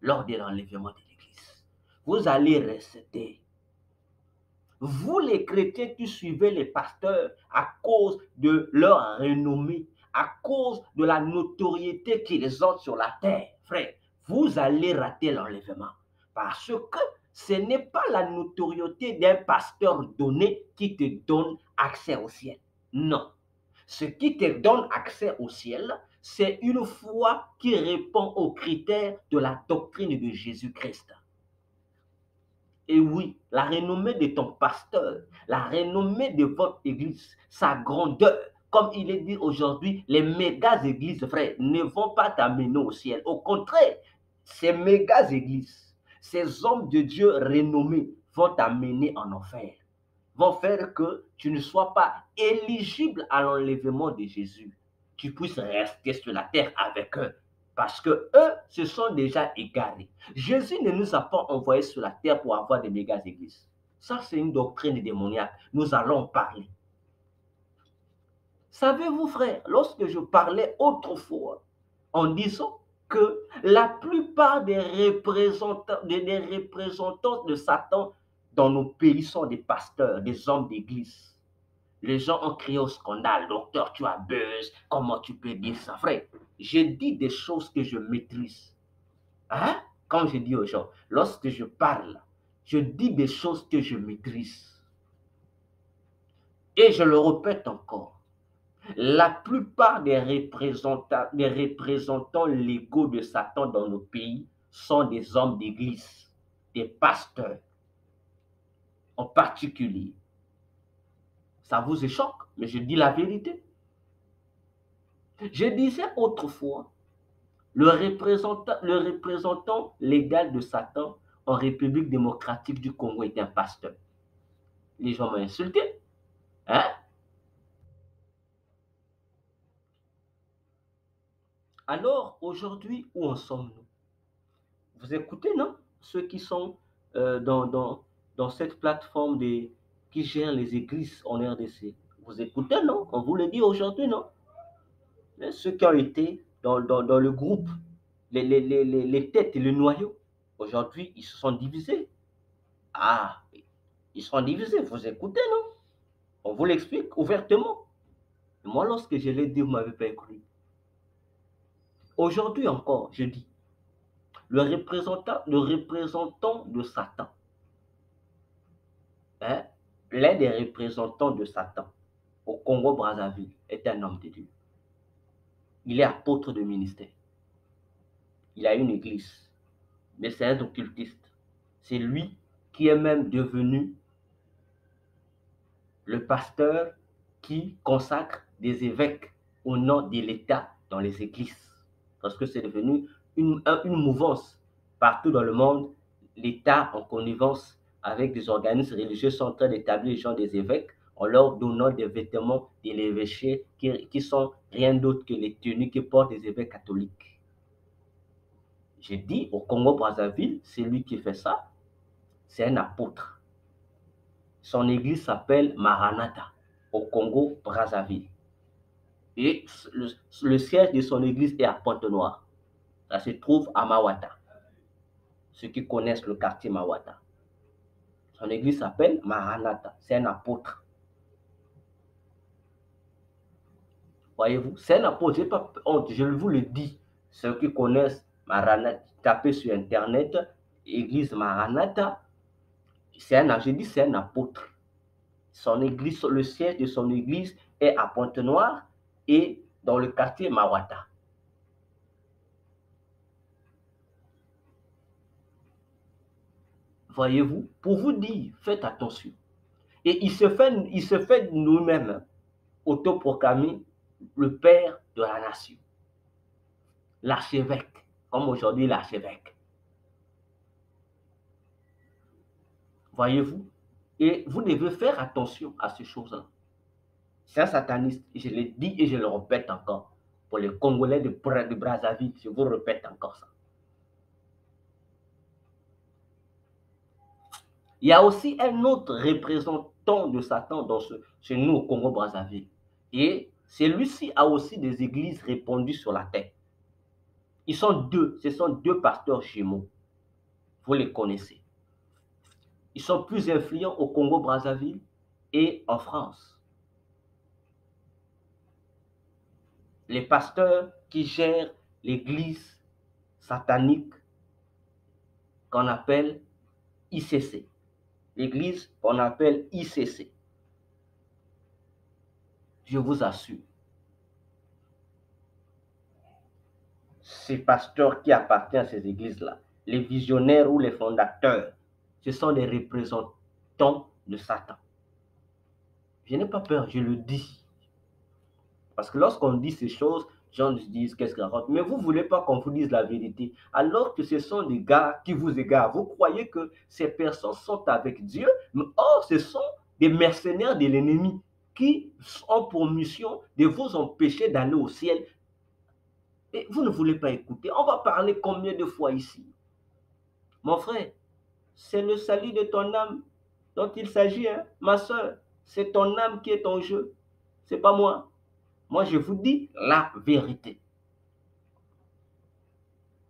lors de l'enlèvement de l'Église. Vous allez rester. Vous les chrétiens qui suivez les pasteurs à cause de leur renommée, à cause de la notoriété qu'ils ont sur la terre, frère, vous allez rater l'enlèvement. Parce que ce n'est pas la notoriété d'un pasteur donné qui te donne accès au ciel. Non. Ce qui te donne accès au ciel, c'est une foi qui répond aux critères de la doctrine de Jésus-Christ. Et oui, la renommée de ton pasteur, la renommée de votre église, sa grandeur, comme il est dit aujourd'hui, les méga églises, frère, ne vont pas t'amener au ciel. Au contraire, ces méga églises, ces hommes de Dieu renommés vont t'amener en enfer, vont faire que tu ne sois pas éligible à l'enlèvement de Jésus. Tu puisses rester sur la terre avec eux. Parce que eux se sont déjà égarés. Jésus ne nous a pas envoyés sur la terre pour avoir des méga églises. Ça, c'est une doctrine démoniaque. Nous allons parler. Savez-vous, frère, lorsque je parlais autrefois en disant que la plupart des représentants de Satan dans nos pays sont des pasteurs, des hommes d'église. Les gens ont crié au scandale. Docteur, tu abuses. Comment tu peux dire ça, frère? Je dis des choses que je maîtrise. Hein? Comme je dis aux gens, lorsque je parle, je dis des choses que je maîtrise. Et je le répète encore. La plupart des représentants légaux de Satan dans nos pays sont des hommes d'église, des pasteurs en particulier. Ça vous échoque, mais je dis la vérité. Je disais autrefois, le représentant légal de Satan en République démocratique du Congo est un pasteur. Les gens m'ont insulté. Hein? Alors, aujourd'hui, où en sommes-nous? Vous écoutez, non? Ceux qui sont dans cette plateforme qui gère les églises en RDC. Vous écoutez, non? On vous le dit aujourd'hui, non? Mais ceux qui ont été dans le groupe, les têtes et le noyau, aujourd'hui, ils se sont divisés. Ils sont divisés, vous écoutez, non? On vous l'explique ouvertement. Et moi, lorsque je l'ai dit, vous ne m'avez pas cru. Aujourd'hui encore, je dis, le représentant de Satan, hein, l'un des représentants de Satan au Congo-Brazzaville est un homme de Dieu. Il est apôtre de ministère. Il a une église, mais c'est un occultiste. C'est lui qui est même devenu le pasteur qui consacre des évêques au nom de l'État dans les églises. Parce que c'est devenu une mouvance. Partout dans le monde, l'État, en connivence avec des organismes religieux, sont en train d'établir les gens des évêques en leur donnant des vêtements de l'évêché qui sont rien d'autre que les tenues que portent les évêques catholiques. J'ai dit au Congo-Brazzaville, c'est lui qui fait ça, c'est un apôtre. Son église s'appelle Maranatha au Congo-Brazzaville. Et le siège de son église est à Pointe-Noire. Ça se trouve à Mawata. Ceux qui connaissent le quartier Mawata. Son église s'appelle Maranatha. C'est un apôtre. Voyez-vous, c'est un apôtre. Je n'ai pas honte, je vous le dis. Ceux qui connaissent Maranatha, tapez sur Internet, église Maranatha. C'est un apôtre. Son église, le siège de son église est à Pointe-Noire et dans le quartier Mawata. Voyez-vous, pour vous dire, faites attention. Et il se fait nous-mêmes autoproclamer le père de la nation, l'archevêque, comme aujourd'hui l'archevêque. Voyez-vous, et vous devez faire attention à ces choses-là. C'est un sataniste, je l'ai dit et je le répète encore, pour les Congolais de Brazzaville, je vous répète encore ça. Il y a aussi un autre représentant de Satan chez nous au Congo-Brazzaville. Et celui-ci a aussi des églises répandues sur la terre. Ce sont deux pasteurs jumeaux. Vous les connaissez. Ils sont plus influents au Congo-Brazzaville et en France. Les pasteurs qui gèrent l'église satanique qu'on appelle ICC. L'église qu'on appelle ICC. Je vous assure, ces pasteurs qui appartiennent à ces églises-là, les visionnaires ou les fondateurs, ce sont les représentants de Satan. Je n'ai pas peur, je le dis. Parce que lorsqu'on dit ces choses, les gens se disent qu'est-ce qu'on raconte. Mais vous ne voulez pas qu'on vous dise la vérité. Alors que ce sont des gars qui vous égarent. Vous croyez que ces personnes sont avec Dieu. Mais or, ce sont des mercenaires de l'ennemi qui ont pour mission de vous empêcher d'aller au ciel. Et vous ne voulez pas écouter. On va parler combien de fois ici? Mon frère, c'est le salut de ton âme dont il s'agit, hein? Ma soeur. C'est ton âme qui est en jeu. Ce n'est pas moi. Moi, je vous dis la vérité.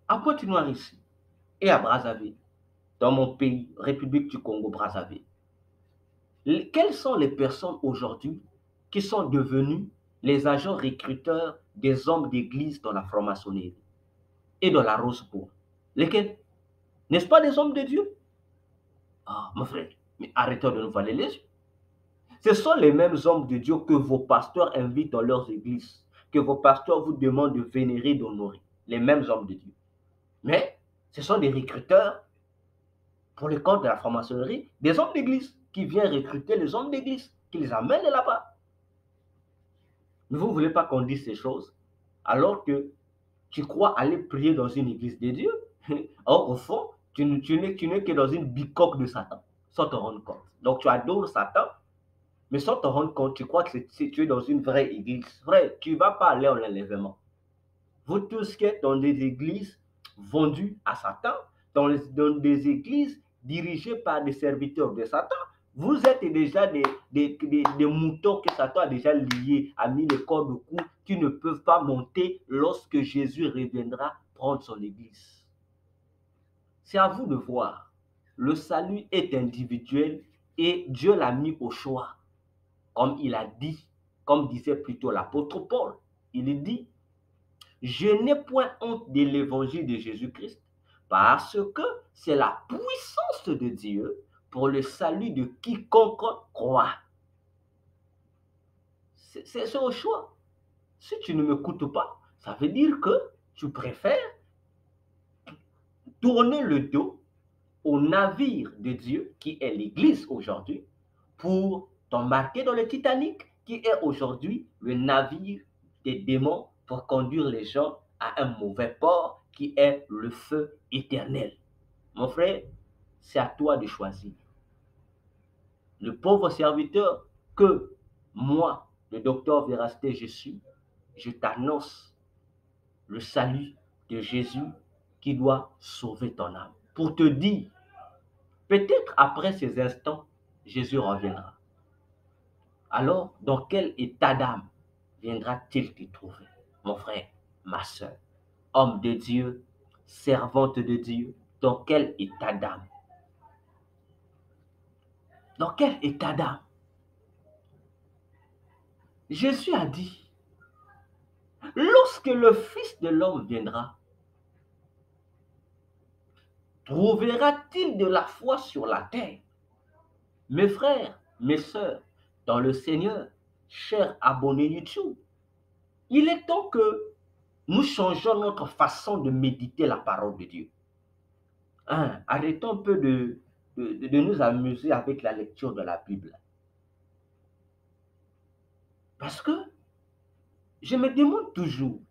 À Pointe-Noire ici et à Brazzaville, dans mon pays, République du Congo-Brazzaville, quelles sont les personnes aujourd'hui qui sont devenues les agents recruteurs des hommes d'église dans la franc-maçonnerie et dans la Rose-Bois? Lesquels? N'est-ce pas des hommes de Dieu? Ah, mon frère, mais arrêtons de nous voiler les yeux. Ce sont les mêmes hommes de Dieu que vos pasteurs invitent dans leurs églises, que vos pasteurs vous demandent de vénérer, d'honorer. Les mêmes hommes de Dieu. Mais ce sont des recruteurs pour le compte de la franc-maçonnerie, des hommes d'église qui viennent recruter les hommes d'église, qui les amènent là-bas. Mais vous ne voulez pas qu'on dise ces choses, alors que tu crois aller prier dans une église de Dieu. Or, au fond, tu n'es que dans une bicoque de Satan, sans te rendre compte. Donc, tu adores Satan, mais sans te rendre compte, tu crois que tu es dans une vraie église. Frère, tu ne vas pas aller en enlèvement. Vous tous qui êtes dans des églises vendues à Satan, dans des églises dirigées par des serviteurs de Satan, vous êtes déjà des moutons que Satan a déjà liés, a mis les cordes au cou, qui ne peuvent pas monter lorsque Jésus reviendra prendre son église. C'est à vous de voir. Le salut est individuel et Dieu l'a mis au choix, comme il a dit comme disait plutôt l'apôtre Paul. Il dit, je n'ai point honte de l'évangile de Jésus-Christ, parce que c'est la puissance de Dieu pour le salut de quiconque croit. C'est au choix. Si tu ne m'écoutes pas, ça veut dire que tu préfères tourner le dos au navire de Dieu, qui est l'Église aujourd'hui, pour t'embarquer dans le Titanic, qui est aujourd'hui le navire des démons pour conduire les gens à un mauvais port, qui est le feu éternel. Mon frère, c'est à toi de choisir. Le pauvre serviteur que moi, le docteur Vérasté, je suis, je t'annonce le salut de Jésus qui doit sauver ton âme. Pour te dire, peut-être après ces instants, Jésus reviendra. Alors, dans quel état d'âme viendra-t-il te trouver, mon frère, ma soeur, homme de Dieu, servante de Dieu, dans quel état d'âme? Dans quel état d'âme? Jésus a dit, lorsque le Fils de l'homme viendra, trouvera-t-il de la foi sur la terre? Mes frères, mes sœurs, dans le Seigneur, chers abonnés YouTube, il est temps que nous changeons notre façon de méditer la parole de Dieu. Arrêtons un peu de nous amuser avec la lecture de la Bible. Parce que je me demande toujours,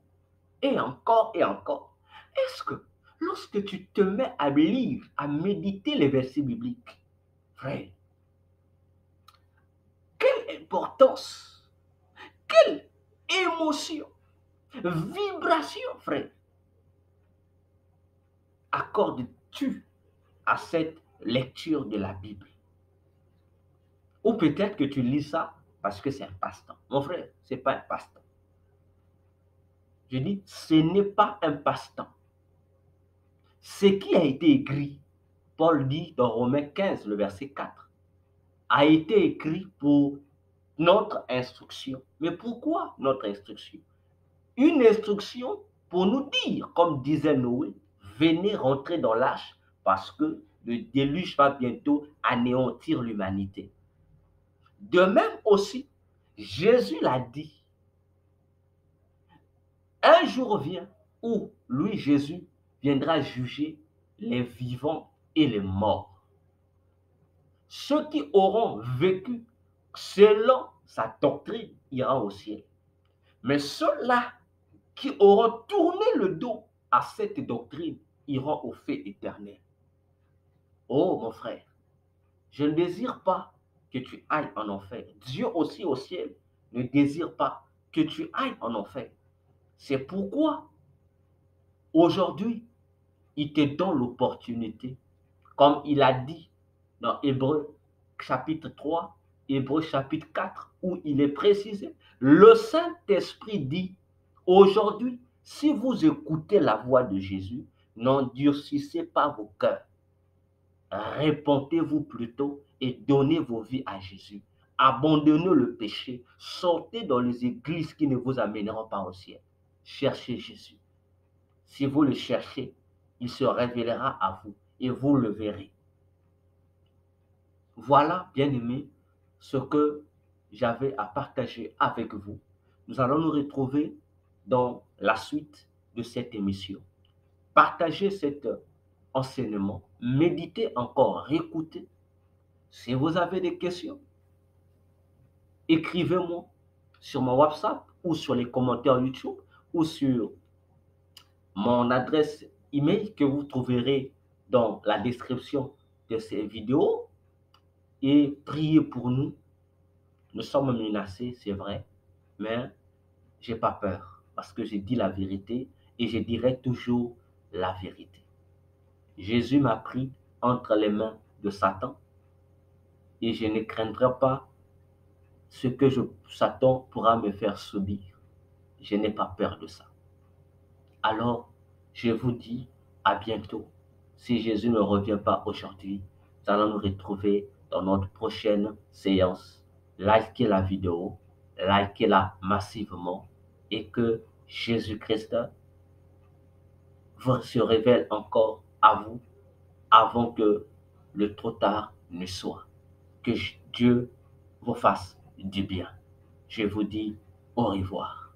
et encore, est-ce que lorsque tu te mets à lire, à méditer les versets bibliques, frère, quelle importance, quelle émotion, vibration, frère, accordes-tu à cette lecture de la Bible? Ou peut-être que tu lis ça parce que c'est un passe-temps. Mon frère, ce n'est pas un passe-temps. Je dis, ce n'est pas un passe-temps. Ce qui a été écrit, Paul dit dans Romains 15, le verset 4, a été écrit pour notre instruction. Mais pourquoi notre instruction? Une instruction pour nous dire, comme disait Noé, venez rentrer dans l'arche parce que le déluge va bientôt anéantir l'humanité. De même aussi, Jésus l'a dit, un jour vient où lui, Jésus, viendra juger les vivants et les morts. Ceux qui auront vécu selon sa doctrine iront au ciel. Mais ceux-là qui auront tourné le dos à cette doctrine iront au feu éternel. Oh mon frère, je ne désire pas que tu ailles en enfer. Dieu aussi au ciel ne désire pas que tu ailles en enfer. C'est pourquoi aujourd'hui, il te donne l'opportunité, comme il a dit dans Hébreux chapitre 3, Hébreux chapitre 4, où il est précisé, le Saint-Esprit dit, aujourd'hui, si vous écoutez la voix de Jésus, n'endurcissez pas vos cœurs. Répentez-vous plutôt et donnez vos vies à Jésus. Abandonnez le péché. Sortez dans les églises qui ne vous amèneront pas au ciel. Cherchez Jésus. Si vous le cherchez, il se révélera à vous et vous le verrez. Voilà, bien-aimés, ce que j'avais à partager avec vous. Nous allons nous retrouver dans la suite de cette émission. Partagez cet enseignement, méditez encore, réécoutez. Si vous avez des questions, écrivez-moi sur mon WhatsApp ou sur les commentaires YouTube ou sur mon adresse email que vous trouverez dans la description de ces vidéos et priez pour nous. Nous sommes menacés, c'est vrai, mais je n'ai pas peur parce que j'ai dit la vérité et je dirai toujours la vérité. Jésus m'a pris entre les mains de Satan et je ne craindrai pas ce que Satan pourra me faire subir. Je n'ai pas peur de ça. Alors, je vous dis à bientôt. Si Jésus ne revient pas aujourd'hui, nous allons nous retrouver dans notre prochaine séance. Likez la vidéo, likez-la massivement et que Jésus-Christ se révèle encore à vous avant que le trop tard ne soit. Que Dieu vous fasse du bien. Je vous dis au revoir.